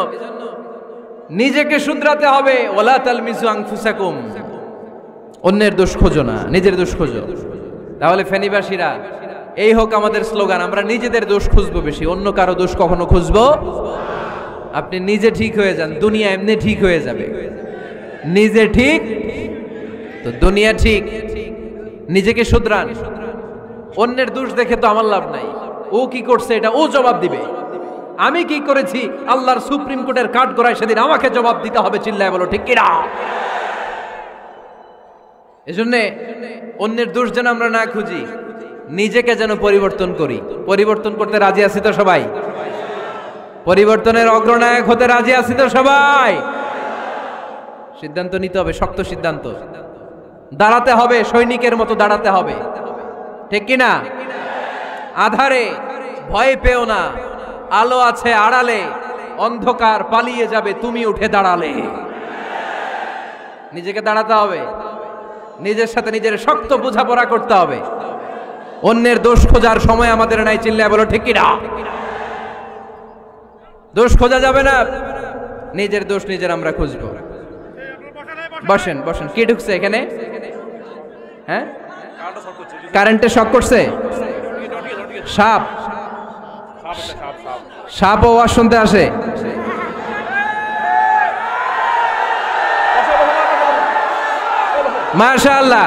নিজেকে শুধরাতে হবে। ওয়ালা তালমিজু আনফুসাকুম, অন্যের দোষ খোঁজো না, নিজের দোষ খোঁজো। তাহলে ফেনীবাসীরা, এই হোক আমাদের স্লোগান, আমরা নিজেদের দোষ খুঁজবো বেশি, অন্য কারো দোষ কখনো খুঁজবো। আপনি নিজে ঠিক হয়ে যান, দুনিয়া এমনি ঠিক হয়ে যাবে। নিজে ঠিক তো দুনিয়া ঠিক। নিজেকে শুধরান। অন্যের দোষ দেখে তো আমার লাভ নাই। ও কি করছে এটা ও জবাব দিবে, আমি কি করেছি আল্লাহর সুপ্রিম কোর্টের কাঠ গড়ায় সেদিন আমাকে জবাব দিতে হবে। চিল্লায় বলো ঠিক কিনা? এজন্য অন্যের দোষ যেন আমরা না খুঁজি, নিজেকে যেন পরিবর্তন করি। পরিবর্তন করতে রাজি আছি তো সবাই? পরিবর্তনের অগ্রনায়ক হতে রাজি আছি তো সবাই? সিদ্ধান্ত নিতে হবে, শক্ত সিদ্ধান্ত। দাঁড়াতে হবে, সৈনিকের মতো দাঁড়াতে হবে, ঠিক কিনা? আধারে ভয় পেও না, আলো আছে আড়ালে, অন্ধকার পালিয়ে যাবে তুমি উঠে দাঁড়ালে। নিজেকে দাঁড়াতে হবে, নিজের সাথে নিজের শক্ত বোঝাপড়া করতে হবে। অন্যের দোষ খোঁজার সময় আমাদের নাই। চিল্লায় বলো ঠিক কিনা? দোষ খোঁজা যাবে না, নিজের দোষ নিজের আমরা খুঁজবো। বসেন বসেন। কি ঢুকছে এখানে? হ্যাঁ, কারেন্টে শক করছে। সাপ, সাপ আওয়াজ শুনতে আসে। মাশাআল্লাহ।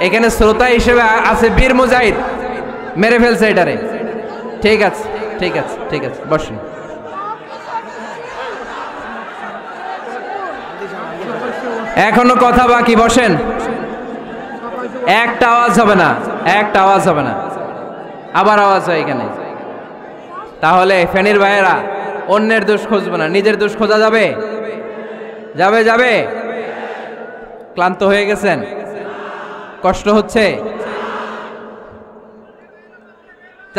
এইখানে শ্রোতা হিসেবে আছে বীর মুজাহিদ, মেরে ফেলছে এটারে। ঠিক আছে ঠিক আছে ঠিক আছে, বসেন। এখনো কথা বাকি, বসেন। একটা আওয়াজ হবে না, একটা আওয়াজ হবে না। আবার আওয়াজ হয় এখানে। তাহলে ফেনীর ভাইয়েরা, অন্যের দোষ খুঁজবো না, নিজের দোষ খোঁজা যাবে? যাবে যাবে? ক্লান্ত হয়ে গেছেন? কষ্ট হচ্ছে?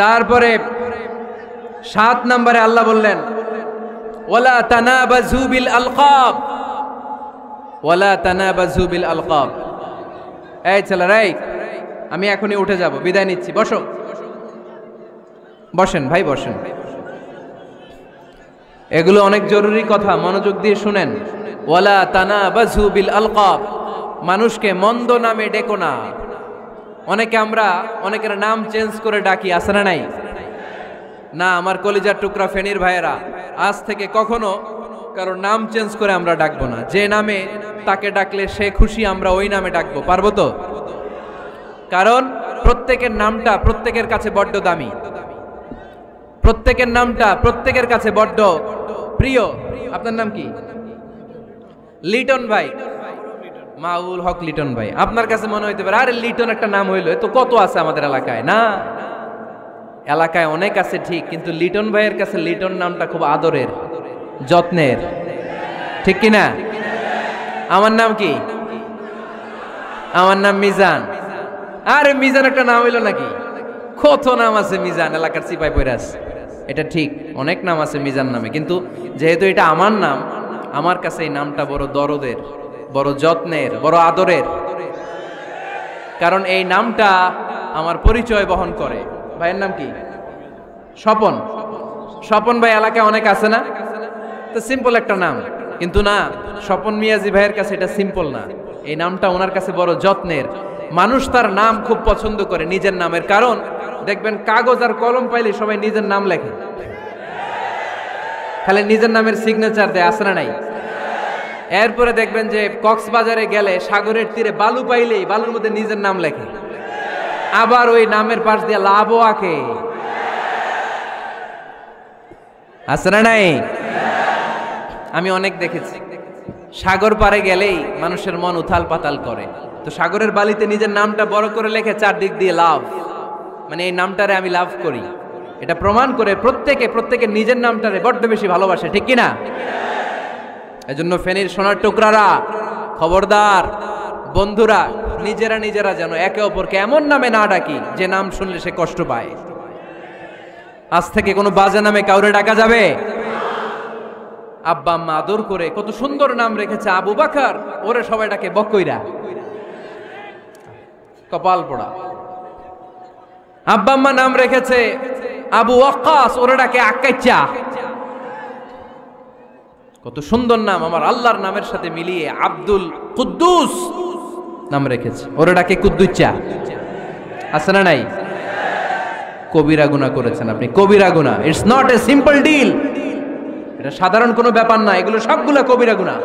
তারপরে 7 নম্বরে আল্লাহ বললেন ওয়ালা তানাবাজু বিল আলকাব, ওয়ালা তানাবাজু বিল আলকাব। এই ছেলেরা, আমি এখনই উঠে যাব, বিদায় নিচ্ছি, বসো, বসেন ভাই, বসেন। এগুলো অনেক জরুরি কথা, মনোযোগ দিয়ে শুনেন। ওয়ালা তানাবাজু বিল আলকাব, মানুষকে মন্দ নামে ডেকো না। অনেকের নাম চেঞ্জ করে ডাকি, আছে না নাই? না, আমার কলিজার টুকরা ফেনীর ভাইয়েরা, আজ থেকে কখনো কারো নাম চেঞ্জ করে আমরা ডাকবো না। যে নামে তাকে ডাকলে সে খুশি, আমরা ওই নামে ডাকবো, পারবো তো? কারণ প্রত্যেকের নামটা প্রত্যেকের কাছে বড্ড দামি, প্রত্যেকের নামটা প্রত্যেকের কাছে বড্ড প্রিয়। আপনার নাম কি? লিটন ভাই, মাউল হক লিটন ভাই। আপনার কাছে মনে হইতে পারে আরে লিটন একটা নাম হইলো, তো কত আছে আমাদের এলাকায়। না, এলাকায় অনেক আছে ঠিক, কিন্তু লিটন ভাইয়ের কাছে লিটন নামটা খুব আদরের, যত্নের, ঠিক কিনা? আমার নাম কি? আমার নাম মিজান। আরে মিজান একটা নাম হইলো নাকি? কত নাম আছে মিজান, এলাকার সিপাই পয়রাস। এটা ঠিক, অনেক নাম আছে মিজান নামে, কিন্তু যেহেতু এটা আমার নাম, আমার কাছে এই নামটা বড় দরদের, বড় যত্নের, বড় আদরের। কারণ এই নামটা আমার পরিচয় বহন করে। ভাইয়ের নাম কি? স্বপন। স্বপন ভাই এলাকায় অনেক আছে না? তো সিম্পল একটা নাম, কিন্তু না, স্বপন মিয়াজি ভাইয়ের কাছে এটা সিম্পল না, এই নামটা ওনার কাছে বড় যত্নের। মানুষ তার নাম খুব পছন্দ করে নিজের নামের, কারণ দেখবেন কাগজ আর কলম পাইলে সবাই নিজের নাম লেখে, খালি নিজের নামের সিগনেচার দেয়, আছে না নাই? এরপরে দেখবেন যে কক্সবাজারে গেলে সাগরের তীরে বালু পাইলেই বালুর মধ্যে নিজের নাম লেখে, আবার ওই নামের পাশ দিয়ে লাভও আঁকে, আছে না নাই? আমি অনেক দেখেছি, সাগর পারে গেলেই মানুষের মন উথাল পাতাল করে, তো সাগরের বালিতে নিজের নামটা বড় করে লেখে, চারদিক দিয়ে লাভ, মানে এই নামটারে আমি লাভ করি। এটা প্রমাণ করে প্রত্যেকে নিজের নামটারে বড্ড বেশি ভালোবাসে, ঠিক কিনা? এজন্য ফেনীর সোনার টুকরারা, খবরদার বন্ধুরা, নিজেরা যেন একে অপরকে এমন নামে না ডাকি যে নাম শুনলে সে কষ্ট পায়। আজ থেকে কোনো বাজে নামে কাউরে ডাকা যাবে? আব্বা আম্মা আদর করে কত সুন্দর নাম রেখেছে, আবু বাকার, ওরে সবাই ডাকে বকইরা, কপাল পোড়া। আব্বা আম্মা নাম রেখেছে আবু ওয়াক্কাস, ওরে ডাকে আক্কাইচা। কত সুন্দর নাম, আমার আল্লাহর নামের সাথে মিলিয়ে আব্দুল কুদ্দুস নাম রেখেছে, ওরে ডাকে কুদ্দুচ্চা, আছে না নাই? কবিরা গুনাহ করেছেন আপনি, কবিরা গুনাহ। It's not a simple deal, এটা সাধারণ কোনো ব্যাপার না, এগুলো সবগুলা কবিরা গুনাহ।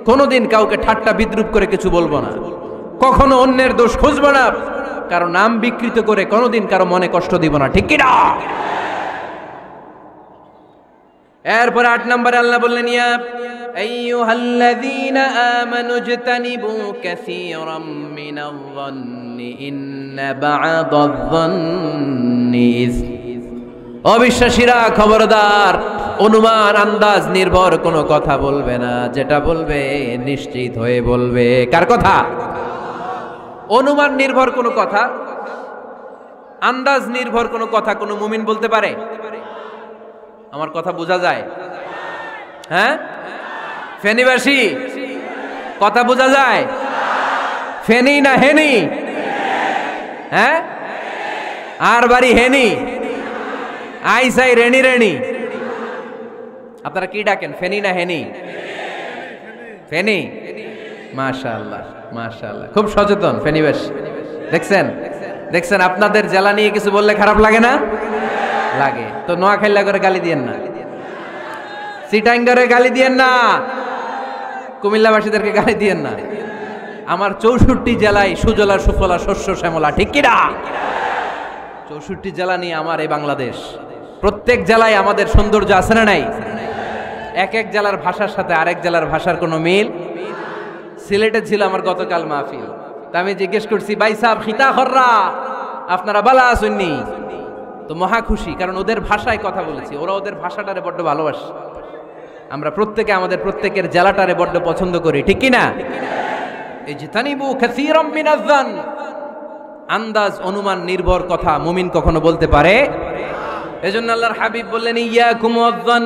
কোনোদিন কাউকে ঠাট্টা বিদ্রুপ করে কিছু বলবো না, কখনো অন্যের দোষ খুঁজবো না, কারো নাম বিকৃত করে কোনোদিন কারো মনে কষ্ট দিব না, ঠিক কি না? এরপর 8 নম্বরে আল্লাহ বললেন, ইয়া আইয়ুহাল্লাযীনা আমানু ইজতানিবু কাসীরাম মিনায-যন্নি ইন্না বা'দায-যন্নি ইসম। অবিশ্বাসীরা খবরদার, অনুমান আন্দাজ নির্ভর কোনো কথা বলবে না, যেটা বলবে নিশ্চিত হয়ে বলবে। কার কথা? অনুমান নির্ভর কোনো কথা, আন্দাজ নির্ভর কোনো কথা কোনো মুমিন বলতে পারে? আমার কথা বোঝা যায়? হ্যাঁ ফেনীবাসী, কথা বোঝা যায়? ফেনী না হেনি? হ্যাঁ, আর বাড়ি হেনি, আইসাই রেণী। আপনারা কি ডাকেন, ফেনী না হেনি? ফেনী। মাশাআল্লাহ মাশাআল্লাহ, খুব সচেতন ফেনীবাসী। দেখছেন আপনাদের জেলা নিয়ে কিছু বললে খারাপ লাগে না? লাগে। তো নোয়াখালী করে গালি দিয়েন না, চিটাঙ্গারে গালি দিয়েন না, কুমিল্লাবাসীদেরকে গালি দিয়েন না। আমার 64 জেলায় সুজলা সুফলা শস্য শ্যামলা, ঠিক কি না? 64 জেলা নিয়ে আমার এই বাংলাদেশ, প্রত্যেক জেলায় আমাদের সৌন্দর্য আছে না নাই? এক এক জেলার ভাষার সাথে আরেক জেলার ভাষার কোনো মিল। সিলেটে ছিল আমার গতকাল মাহফিল, তা আমি জিজ্ঞেস করছি, ভাই সাহেব খিতা খররা, আপনারা বালা আসুননি? তো মহা খুশি, কারণ ওদের ভাষায় কথা বলেছি, ওরা ওদের ভাষাটারে বড্ড ভালোবাসে। আমরা প্রত্যেকে আমাদের প্রত্যেকের জেলাটারে বড্ড পছন্দ করি, ঠিক কি না? ইজতানিবু কাসীরাম মিনায-যন্ন, আন্দাজ অনুমান নির্ভর কথা মুমিন কখনো বলতে পারে? এজন্য আল্লাহর হাবিব বললেন ইয়াকুম ওয়াজ্জান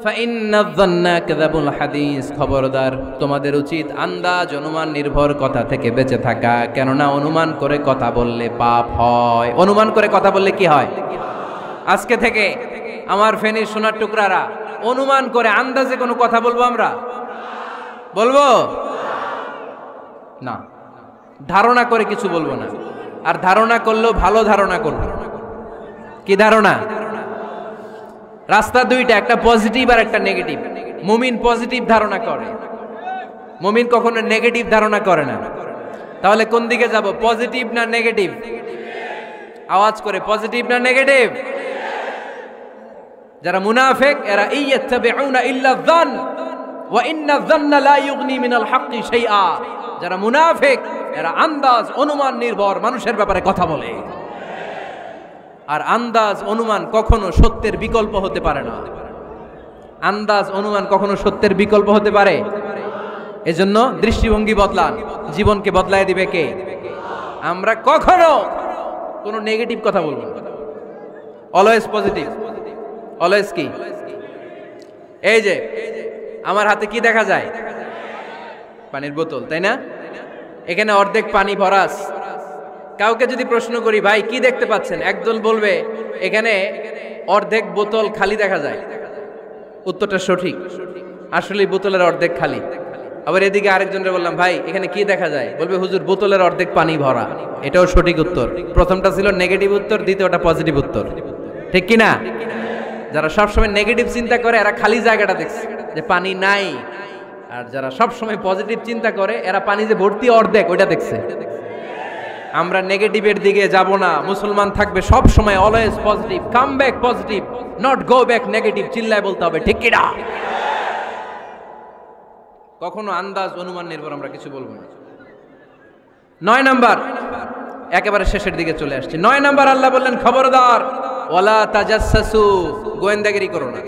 ফাইন্নায-যান্না কাযাবুল হাদিস, খবরদার তোমাদের উচিত আন্দাজ অনুমান নির্ভর কথা থেকে বেঁচে থাকা, কেননা অনুমান করে কথা বললে পাপ হয়। অনুমান করে কথা বললে কি হয়? আজকে থেকে আমার ফেনীর সোনার টুকরারা অনুমান করে আন্দাজে কোনো কথা বলবো আমরা? বলবো না। ধারণা করে কিছু বলবো না, আর ধারণা করলেও ভালো ধারণা করবো। কি ধারণা? রাস্তা দুইটা, একটা পজিটিভ আর একটা নেগেটিভ। মুমিন পজিটিভ ধারণা করে, মুমিন কখনো নেগেটিভ ধারণা করে না। তাহলে কোন দিকে যাব, পজিটিভ না নেগেটিভ? আওয়াজ করে, পজিটিভ না নেগেটিভ? যারা মুনাফিক এরা ইয়াত্তাবিউনা ইল্লা যান ওয়া ইন্না যান্না লা ইউগনি মিনাল হাক্কি শাইআ। যারা মুনাফিক এরা আন্দাজ অনুমান নির্ভর মানুষের ব্যাপারে কথা বলে, আর আন্দাজ অনুমান কখনো সত্যের বিকল্প হতে পারে না। আন্দাজ অনুমান কখনো সত্যের বিকল্প হতে পারে? এজন্য দৃষ্টিভঙ্গি বদলান, জীবনকে বদলায় দিবে কে? আমরা কখনো কোনো নেগেটিভ কথা বলবো না, অলওয়েজ পজিটিভ। অলওয়েজ কি? এই যে আমার হাতে কি দেখা যায়? পানির বোতল, তাই না? এখানে অর্ধেক পানি ভরাস। কাউকে যদি প্রশ্ন করি ভাই কি দেখতে পাচ্ছেন, একজন বলবে এখানে অর্ধেক বোতল খালি দেখা যায়। উত্তরটা সঠিক, আসলে বোতলের অর্ধেক খালি। আবার এদিকে আরেকজনকে বললাম ভাই এখানে কি দেখা যায়, বলবে হুজুর বোতলের অর্ধেক পানি ভরা। এটাও সঠিক উত্তর। প্রথমটা ছিল নেগেটিভ উত্তর, দ্বিতীয়টা পজিটিভ উত্তর। ঠিক কি না? যারা সবসময় নেগেটিভ চিন্তা করে এরা খালি জায়গাটা দেখছে যে পানি নাই, আর যারা সবসময় পজিটিভ চিন্তা করে এরা পানি যে ভর্তি অর্ধেক ওইটা দেখছে। আমরা নেগেটিভের দিকে যাব না, মুসলমান থাকবে সব সময় always positive. Come back positive, not go back negative. চিল্লায় বলতে হবে ঠিক কি না? কখনো আন্দাজ অনুমান নির্ভর আমরা কিছু বলবো না। 9 নাম্বার, একেবারে শেষের দিকে চলে আসছে। 9 নাম্বার আল্লাহ বললেন খবরদার ওয়ালা তাজাসসু, গোয়েন্দাগিরি করো না।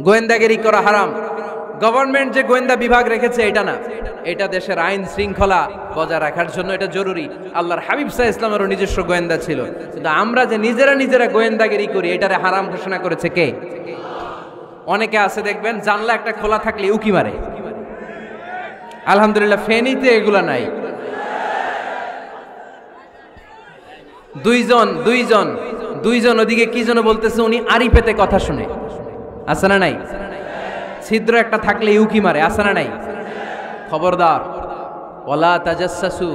গোয়েন্দাগিরি করা হারাম। গভর্নমেন্ট যে গোয়েন্দা বিভাগ রেখেছে এটা না, এটা দেশের আইন শৃঙ্খলা বজায় রাখার জন্য এটা জরুরি। আল্লাহর হাবিব সাল্লাল্লাহু আলাইহি ওয়াসাল্লামেরও নিজস্ব গোয়েন্দা ছিল, কিন্তু আমরা যে নিজেরা গোয়েন্দাগিরি করি এটারে হারাম ঘোষণা করেছে কে? অনেকে আছে দেখবেন জানলা একটা খোলা থাকলে উকি মারে। আলহামদুলিল্লাহ ফেনীতে এগুলা নাই। দুইজন ওদিকে কি যেন বলতেছে, উনি আড়ি পেতে কথা শুনে। আছে না নাই? ছিদ্র একটা থাকলে উকি মারে। আছে না নাই? খবরদার ওয়ালা তাজাসসু,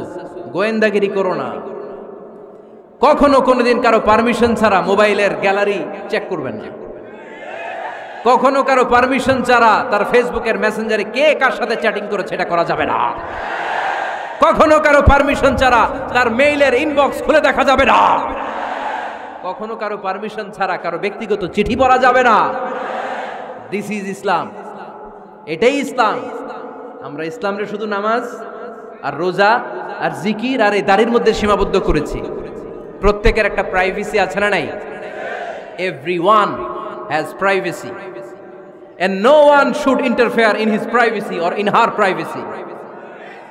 গোয়েন্দাগিরি করো না। কখনো কোনোদিন কারো পারমিশন ছাড়া মোবাইলের গ্যালারি চেক করবেন না। কখনো কারো পারমিশন ছাড়া তার ফেসবুকের মেসেঞ্জারে কে কার সাথে চ্যাটিং করেছে এটা করা যাবে না। কখনো কারো পারমিশন ছাড়া তার মেইলের ইনবক্স খুলে দেখা যাবে না। কখনো কারো পারমিশন ছাড়া কারো ব্যক্তিগত চিঠি পড়া যাবে না। দিস ইজ ইসলাম, এটাই ইসলাম। আমরা ইসলামরে শুধু নামাজ আর রোজা আর জিকির আর এই দাড়ির মধ্যে সীমাবদ্ধ করেছি। প্রত্যেকের একটা প্রাইভেসি আছে না নাই? Everyone has privacy and no one should interfere in his privacy or in her privacy.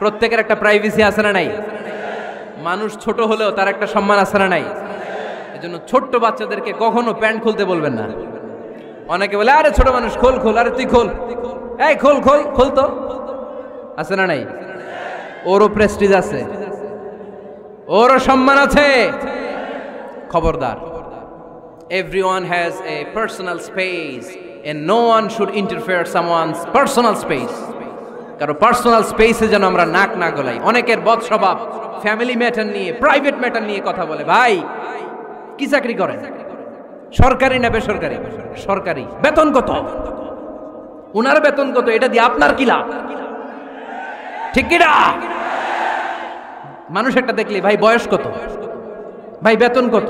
প্রত্যেকের একটা প্রাইভেসি আছে না নাই? মানুষ ছোট হলেও তার একটা সম্মান আছে না নাই? এজন্য ছোট্ট বাচ্চাদেরকে কখনো প্যান্ট খুলতে বলবেন না। অনেকে বলে আরে ছোট মানুষ খোল খোল, আরে তুই খোল, এই খোল খোল খোল তো। আছে না নাই? ওরও প্রেস্টিজ আছে, ওরও সম্মান আছে। খবরদার, everyone has a personal space and no one should interfere someone's personal space. কারো পার্সোনাল স্পেসে যেন আমরা নাক না গলাই। অনেকের বদ স্বভাব ফ্যামিলি ম্যাটার নিয়ে, প্রাইভেট ম্যাটার নিয়ে কথা বলে। ভাই কি চাকরি করেন? সরকারি না বেসরকারি? সরকারি। বেতন কত? উনার বেতন কত? এটা দিয়ে আপনার কি লাভ? ঠিক কি না? মানুষ একটা দেখলে ভাই বয়স কত, ভাই বেতন কত?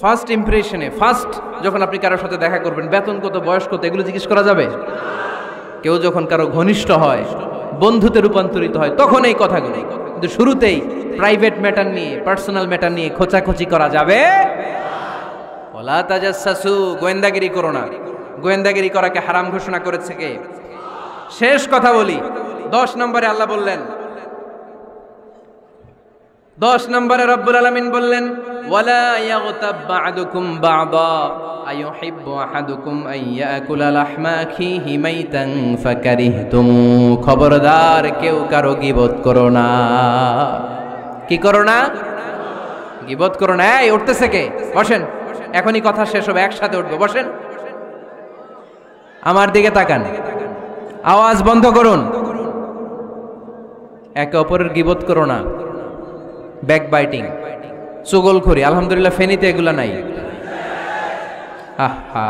ফার্স্ট ইমপ্রেশনে, ফার্স্ট যখন আপনি কারোর সাথে দেখা করবেন বেতন কত, বয়স কত, এগুলো জিজ্ঞেস করা যাবে? কেউ যখন কারো ঘনিষ্ঠ হয়, বন্ধুতে রূপান্তরিত হয়, তখন এই কথাগুলো। কিন্তু শুরুতেই প্রাইভেট ম্যাটার নিয়ে, পার্সোনাল ম্যাটার নিয়ে খোঁচাখুচি করা যাবে? ওয়ালা তাজাসসু, গোয়েন্দাগিরি করো না। গোয়েন্দাগিরি করাকে হারাম ঘোষণা করেছে কে? শেষ কথা বলি, 10 নম্বরে আল্লাহ বললেন 10 নম্বরে রব্বুল আলামিন বললেন ওয়ালা ইয়াগতাব বা'দুকুম বা'দা আইয়ুহিব্বু আহাদুকুম আন ইয়াকুলা লাহমা আখিহি মাইতান ফাকারিহতুম। খবরদার কেউ কারো গীবত করো না। কি করো না? গীবত করো না। এই উঠতেছে কে? বসেন, এখনই কথা শেষ হবে, একসাথে উঠবো। বসেন, আমার দিকে তাকান, আওয়াজ বন্ধ করুন। একে অপরের গীবত করো না। ব্যাকবাইটিং, চুগলখড়ি, আলহামদুলিল্লাহ ফেনীতে এগুলা নাই। আহা,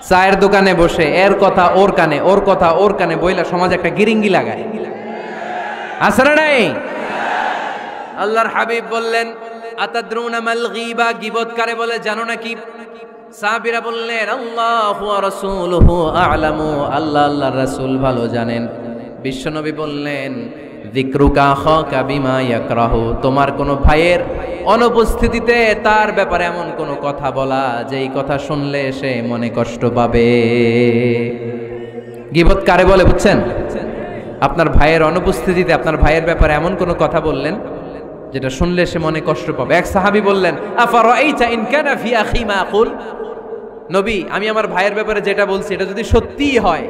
চায়ের দোকানে বসে এর কথা ওর কানে, ওর কথা ওর কানে বইলা সমাজ একটা গিরিঙ্গি লাগায়, আছে না নাই? আল্লাহর হাবিব বললেন আতাদরুনা মাল গীবা, গীবত কারে বলে জানো নাকি? সাহাবীরা বললেন আল্লাহু ওয়া রাসূলুহু আ'লামু, আল্লাহ আল্লাহর রাসূল ভালো জানেন। বিশ্বনবী বললেন যিকরুকা আখাকা বিমা ইয়াকরাহু, তোমার কোন ভাইয়ের অনুপস্থিতিতে তার ব্যাপারে এমন কোন কথা বলা যেই কথা শুনলে সে মনে কষ্ট পাবে। গীবত কারে বলে বুঝছেন? আপনার ভাইয়ের অনুপস্থিতিতে আপনার ভাইয়ের ব্যাপারে এমন কোন কথা বললেন যেটা শুনলে সে মনে কষ্ট পাবে। এক সাহাবী বললেন আফারাইতা ইন কানা ফি আখি মা আকুল, নবী আমি আমার ভাইয়ের ব্যাপারে যেটা বলছি এটা যদি সত্যিই হয়,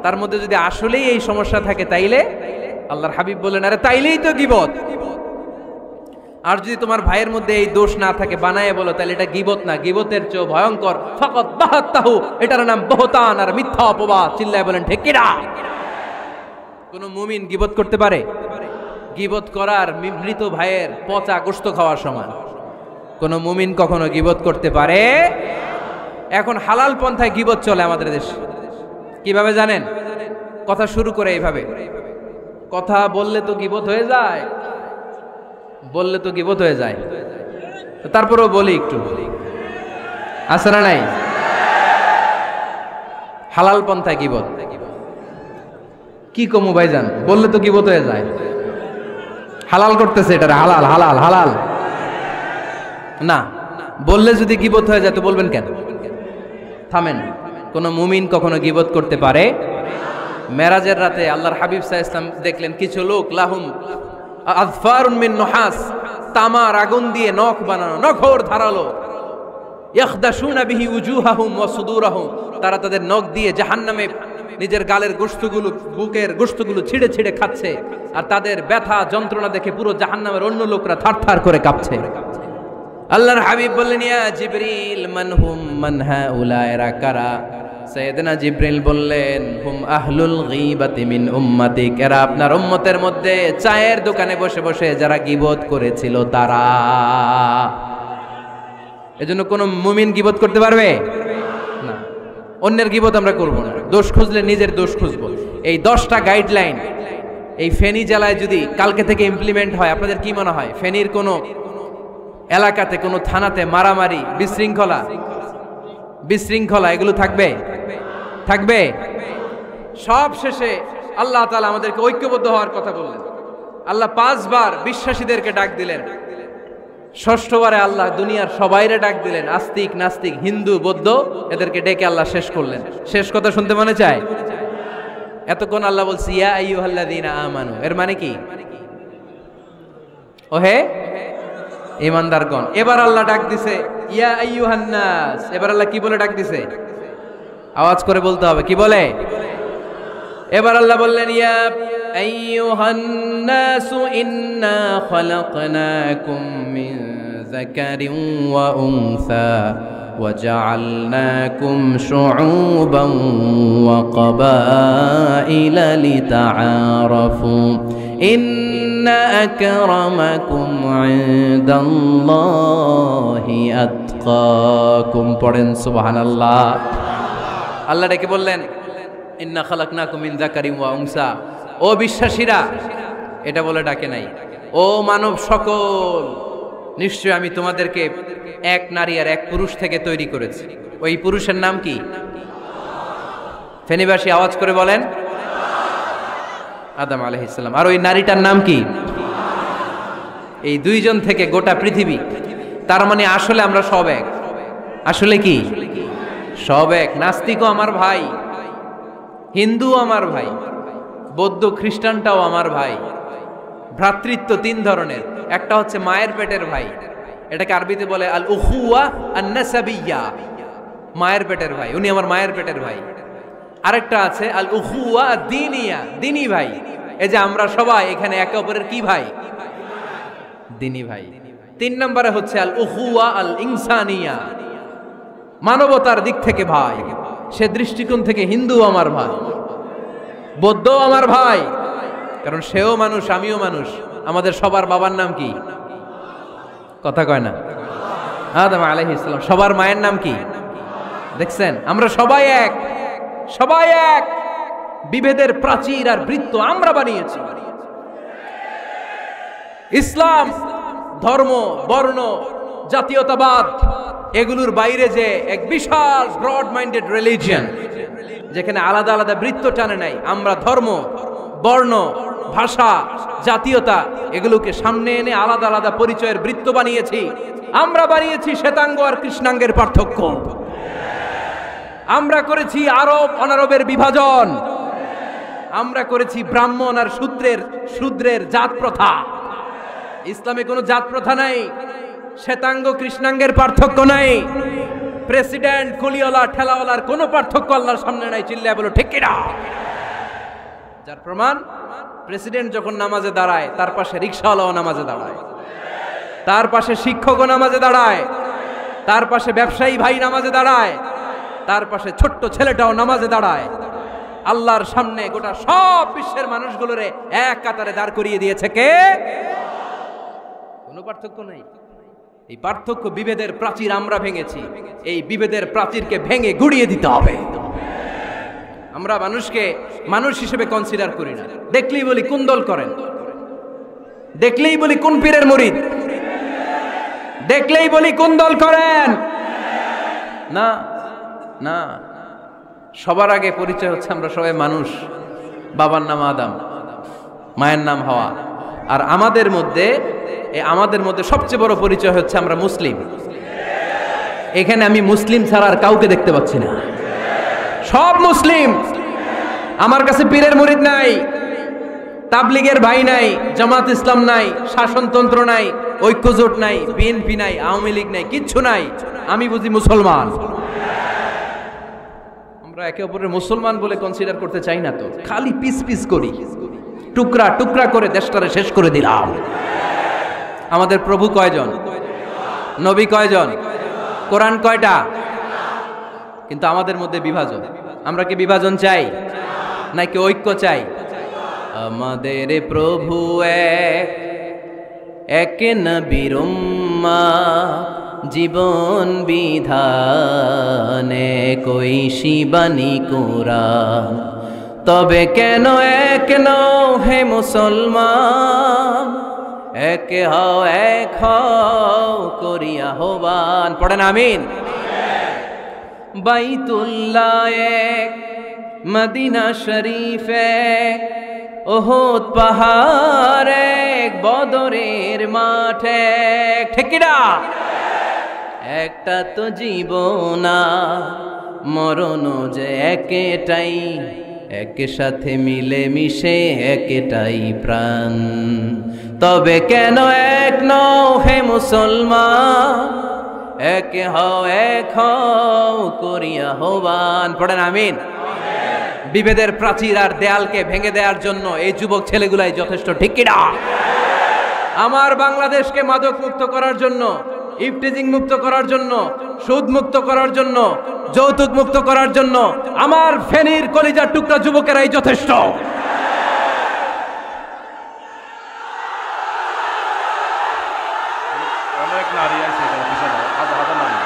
তার মধ্যে যদি আসলেই এই সমস্যা থাকে, তাইলে? আল্লাহর হাবিব বললেন আরে তাইলেই তো গীবত। আর যদি তোমার ভাইয়ের মধ্যে এই দোষ না থাকে, বানায়ে বলো, তাহলে এটা গীবত না, গীবতের চেয়ে ভয়ঙ্কর। ফাকাত বাহাতাহু, এটার নাম বহতান আর মিথ্যা অপবাদ। চিল্লায় বলেন ঠিক কিনা? কোন মুমিন গীবত করতে পারে? গীবত করার মৃত ভাইয়ের পচা গোশত খাওয়ার সমান। কোন মুমিন কখনো গীবত করতে পারে? এখন হালাল পন্থায় গীবত চলে আমাদের দেশে। কিভাবে জানেন? কথা শুরু করে এইভাবে, কথা বললে তো গীবত হয়ে যায়, বললে তো গীবত হয়ে যায়, তারপরেও বলি একটু, আছে না নাই? হালাল পন্থায় গীবত কি কমু ভাইজান, বললে তো গীবত হয়ে যায়। হালাল করতেছে এটা, হালাল হালাল হালাল না, বললে যদি গীবত হয়ে যায় তো বলবেন কেন? থামেন। কোন মুমিন কখনো গীবত করতে পারে? মেরাজের রাতে আল্লাহর হাবিব সাল্লাল্লাহু আলাইহি ওয়াসাল্লাম দেখলেন কিছু লোক লাহুম আযফারুন মিন নুহাস, তামার আগুন দিয়ে নখ বানানো, নখর ধারালো, ইয়াখদাশুনা বিহি উজুহাহুম ওয়া সুদুরাহুম, তারা তাদের নখ দিয়ে জাহান্নামে নিজের গালের গোশতগুলো, বুকের গোশতগুলো ছিঁড়ে ছিঁড়ে খাচ্ছে, আর তাদের ব্যথা যন্ত্রণা দেখে পুরো জাহান্নামের অন্য লোকরা থারথার করে কাঁপছে। আল্লাহর হাবিব বললেন ইয়া জিবরিল মানহুম মান হাউলা, এরা কারা? সাইয়েদনা জিবরিল বললেন হুম আহলুল গীবাতি মিন উম্মাতিক, এরা আপনার উম্মতের মধ্যে চায়ের দোকানে বসে বসে যারা গীবত করেছিল তারা। এজন্য কোন মুমিন গীবত করতে পারবে না। অন্যের গীবত আমরা করব না, দোষ খুঁজলে নিজের দোষ খুঁজবো। এই 10টা গাইডলাইন এই ফেনী জেলায় যদি কালকে থেকে ইমপ্লিমেন্ট হয়, আপনাদের কি মনে হয় ফেনীর কোন এলাকাতে, কোন থানাতে মারামারি, বিশৃঙ্খলা এগুলো থাকবে? থাকবে। সব শেষে আল্লাহ তাআলা আমাদেরকে ঐক্যবদ্ধ হওয়ার কথা বললেন। আল্লাহ 5 বার বিশ্বাসীদেরকে ডাক দিলেন, 6ঠবারে আল্লাহ দুনিয়ার সবাইরে ডাক দিলেন, আস্তিক নাস্তিক হিন্দু বৌদ্ধ এদেরকে ডেকে আল্লাহ শেষ করলেন। শেষ কথা শুনতে মনে চায়? এতক্ষণ আল্লাহ বলছে ইয়া আইয়ুহাল্লাযীনা আমানু, এর মানে কি? ওহে ঈমানদারগণ। এবার আল্লাহ ডাক দিছে ইয়া আইয়ুহান নাস। এবার আল্লাহ কি বলে ডাক দিছে? আওয়াজ করে বলতে হবে, কি বলে? এবার আল্লাহ বললেন ইয়া আইয়ুহান নাস ইন্না খালাকনাকুম মিন যাকারিন ওয়া উনসা وجعلناكم شعوبا وقبائل لتعارفوا إن أكرمكم عند الله أتقاكم পড়েন সুবহানাল্লাহ। আল্লাহ ডেকে বললেন ইন্না খালাকনাকুম মিন যাকারিন ওয়া উনসা, ও বিশ্বাসীরা, এটা বলে ডাকে নাই ও মানব সকল, নিশ্চয় আমি তোমাদেরকে এক নারী আর এক পুরুষ থেকে তৈরি করেছি। ওই পুরুষের নাম কি? ফেনীবাসী আওয়াজ করে বলেন আদম আলাইহিস সালাম। আর ওই নারীটার নাম কি? এই দুইজন থেকে গোটা পৃথিবী। তার মানে আসলে আমরা সব এক। আসলে কি? সব এক। নাস্তিকও আমার ভাই, হিন্দুও আমার ভাই, বৌদ্ধ খ্রিস্টানটাও আমার ভাই, ভ্রাতৃত্ব তিন ধরনের। একটা হচ্ছে মায়ের পেটের ভাই, এটাকে আরবিতে বলে আল উখুয়া আন নাসাবিয়্যা, মায়ের পেটের ভাই, উনি আমার মায়ের পেটের ভাই। আরেকটা আছে আল উখুয়া দ্বীনিয়া, দ্বীনি ভাই। এই যে আমরা সবাই এখানে একে অপরের কি ভাই? দ্বীনি ভাই। তিন নম্বরে হচ্ছে আল উখুয়া আল ইনসানিয়া, মানবতার দিক থেকে ভাই। সে দৃষ্টিকোণ থেকে হিন্দু আমার ভাই, বৌদ্ধ আমার ভাই, কারণ সেও মানুষ আমিও মানুষ। আমাদের সবার বাবার নাম কি? কথা কয় না? আদম আলাইহিস সালাম। সবার মায়ের নাম কি? দেখছেন, আমরা সবাই এক, সবাই এক। বিভেদের প্রাচীর আর বৃত্ত আমরা বানিয়েছি। ইসলাম ধর্ম, বর্ণ, জাতীয়তাবাদ এগুলোর বাইরে যে এক বিশাল ব্রড মাইন্ডেড রিলিজিয়ন, যেখানে আলাদা আলাদা বৃত্ত টানে নাই। আমরা ধর্ম, বর্ণ, ভাষা, জাতীয়তা এগুলোকে সামনে এনে আলাদা আলাদা পরিচয়ের বৃত্ত বানিয়েছি। আমরা বানিয়েছি শ্বেতাঙ্গ আর কৃষ্ণাঙ্গের পার্থক্য। আমরা করেছি আরব অনারবের বিভাজন। আমরা করেছি ব্রাহ্মণ আর শূদ্রের জাত প্রথা। ইসলামে কোনো জাত প্রথা নাই, শ্বেতাঙ্গ কৃষ্ণাঙ্গের পার্থক্য নাই, প্রেসিডেন্ট কুলিওয়ালা ঠেলাওয়ালার কোনো পার্থক্য আল্লাহর সামনে নাই। চিল্লায় বলো ঠিক কিনা? যার প্রমাণ, প্রেসিডেন্ট যখন নামাজে দাঁড়ায় তার পাশে রিকশাওয়ালাও নামাজে দাঁড়ায়, তার পাশে শিক্ষকও নামাজে দাঁড়ায়, তার পাশে ব্যবসায়ী ভাই নামাজে দাঁড়ায়, তার পাশে ছোট্ট ছেলেটাও নামাজে দাঁড়ায়। আল্লাহর সামনে গোটা সব বিশ্বের মানুষগুলোরে এক কাতারে দাঁড় করিয়ে দিয়েছে কে? কোনো পার্থক্য নেই। এই পার্থক্য, বিভেদের প্রাচীর আমরা ভেঙেছি। এই বিভেদের প্রাচীরকে ভেঙে গুড়িয়ে দিতে হবে। আমরা মানুষকে মানুষ হিসেবে কনসিডার করি না। দেখলেই বলি কোন দল করেন, দেখলেই বলি কোন পীরের মুরিদ, দেখলেই বলি কোন দল করেন। না না, সবার আগে পরিচয় হচ্ছে আমরা সবাই মানুষ। বাবার নাম আদম, মায়ের নাম হাওয়া। আর আমাদের মধ্যে সবচেয়ে বড় পরিচয় হচ্ছে আমরা মুসলিম। এখানে আমি মুসলিম ছাড়া আর কাউকে দেখতে পাচ্ছি না। সব মুসলিম। আমার কাছে পীরের মুরিদ নাই, তাবলিগের ভাই নাই, জামাত ইসলাম নাই, শাসনতন্ত্র নাই, ঐক্যজোট নাই, বিএনপি নাই, আওয়ামী লীগ নাই, কিচ্ছু নাই। আমি বুঝি মুসলমান। আমরা একে অপরের মুসলমান বলে কনসিডার করতে চাই না তো, খালি পিস পিস করি, টুকরা টুকরা করে দেশটারে শেষ করে দিলাম। আমাদের প্রভু কয়জন? নবী কয়জন? কোরআন কয়টা? কিন্তু আমাদের মধ্যে বিভাজন। আমরা কি বিভাজন চাই নাকি ঐক্য চাই? আমাদের প্রভু এক, এক নবীর উম্মাহ, জীবন বিধানে কই শিবানী কোরআন। তবে কেন এক নও হে মুসলমান? এক হও, এক হও করিয়া আহ্বান। পড়েন আমিন। বাইতুল্লাহ এক, মদিনা শরীফ এক, ওহদ পাহাড় এক, বদরের মাঠ এক। ঠিক কিনা? একটা তো জীবন, মরণ যে একটাই, একের সাথে মিলে মিশে একটাই প্রাণ। তবে কেন এক নও হে মুসলমান? এক হও, এক হও করিয়া আহ্বান। পড়েন আমিন। বিভেদের প্রাচীর আর দেয়ালকে ভেঙে দেওয়ার জন্য এই যুবক ছেলেগুলাই যথেষ্ট। ঠিক কিনা? আমার বাংলাদেশকে মাদক মুক্ত করার জন্য, ইফটিজিং মুক্ত করার জন্য, সুদ মুক্ত করার জন্য, যৌতুক মুক্ত করার জন্য আমার ফেনীর কলিজার টুকরা যুবকেরাই যথেষ্ট। অনেক নারী আছে এখানে পিছনে, হাজার হাজার নারী,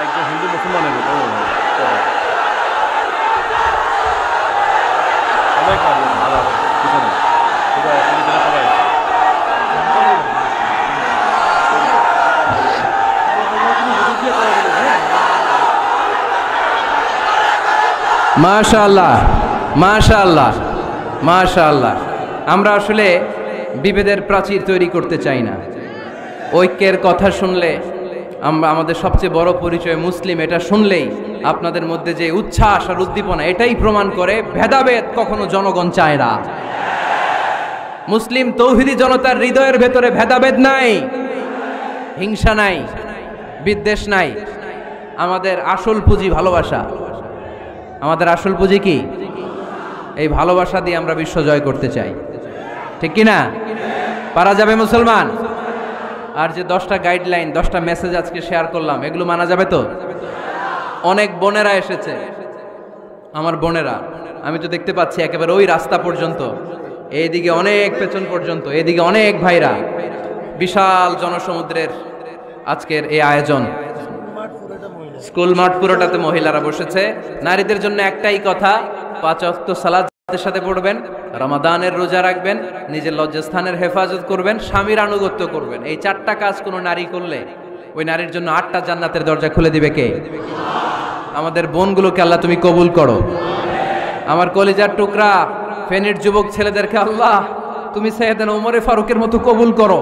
একজন হিন্দু মুসলমানের অনেক নারী পিছনে, সবাই মাশাআল্লাহ, মাশাআল্লাহ, মাশাআল্লাহ। আমরা আসলে বিভেদের প্রাচীর তৈরি করতে চাই না। ঐক্যের কথা শুনলে আমরা, আমাদের সবচেয়ে বড় পরিচয় মুসলিম, এটা শুনলেই আপনাদের মধ্যে যে উচ্ছ্বাস আর উদ্দীপনা, এটাই প্রমাণ করে ভেদাভেদ কখনো জনগণ চায় না। মুসলিম তৌহিদি জনতার হৃদয়ের ভেতরে ভেদাভেদ নাই, হিংসা নাই, বিদ্বেষ নাই। আমাদের আসল পুঁজি ভালোবাসা। আমাদের আসল পুঁজি কি? এই ভালোবাসা দিয়ে আমরা বিশ্ব জয় করতে চাই, ঠিক কি না? পারা যাবে মুসলমান? আর যে 10টা গাইডলাইন, 10টা মেসেজ আজকে শেয়ার করলাম, এগুলো মানা যাবে তো? অনেক বোনেরা এসেছে, আমার বোনেরা, আমি তো দেখতে পাচ্ছি একেবারে ওই রাস্তা পর্যন্ত, এইদিকে অনেক পেছন পর্যন্ত, এদিকে অনেক ভাইরা। বিশাল জনসমুদ্রের আজকের এই আয়োজন, স্কুল মাঠ পুরোটাতে মহিলারা বসেছে। নারীদের জন্য একটাই কথা, 5 ওয়াক্ত সালাতের সাথে পড়বেন, রমাদানের রোজা রাখবেন, নিজের লজ্জাস্থানের হেফাজত করবেন, স্বামীর আনুগত্য করবেন। এই 4টা কাজ কোনো নারী করলে ওই নারীর জন্য 8টা জান্নাতের দরজা খুলে দিবে কে? আমাদের বোনগুলোকে আল্লাহ তুমি কবুল করো। আমার কলিজার টুকরা ফেনীর যুবক ছেলেদেরকে আল্লাহ তুমি সাইয়েদনা ওমরে ফারুকের মতো কবুল করো,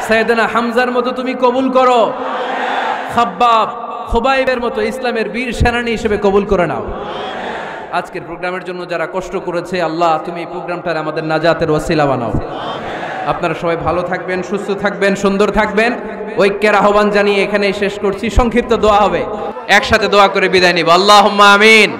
সাইয়েদনা হামজার মতো তুমি কবুল করো, খাব্বাব খুবাইবের মতো ইসলামের বীর সেনানী হিসেবে কবুল করে নাও। আজকের প্রোগ্রামের জন্য যারা কষ্ট করেছে আল্লাহ তুমি এই প্রোগ্রামটার আমাদের নাজাতের ওসিলা বানাও। আপনারা সবাই ভালো থাকবেন, সুস্থ থাকবেন, সুন্দর থাকবেন। ঐক্যের আহ্বান জানিয়ে এখানেই শেষ করছি। সংক্ষিপ্ত দোয়া হবে, একসাথে দোয়া করে বিদায় নিব। আল্লাহুম্মা আমিন।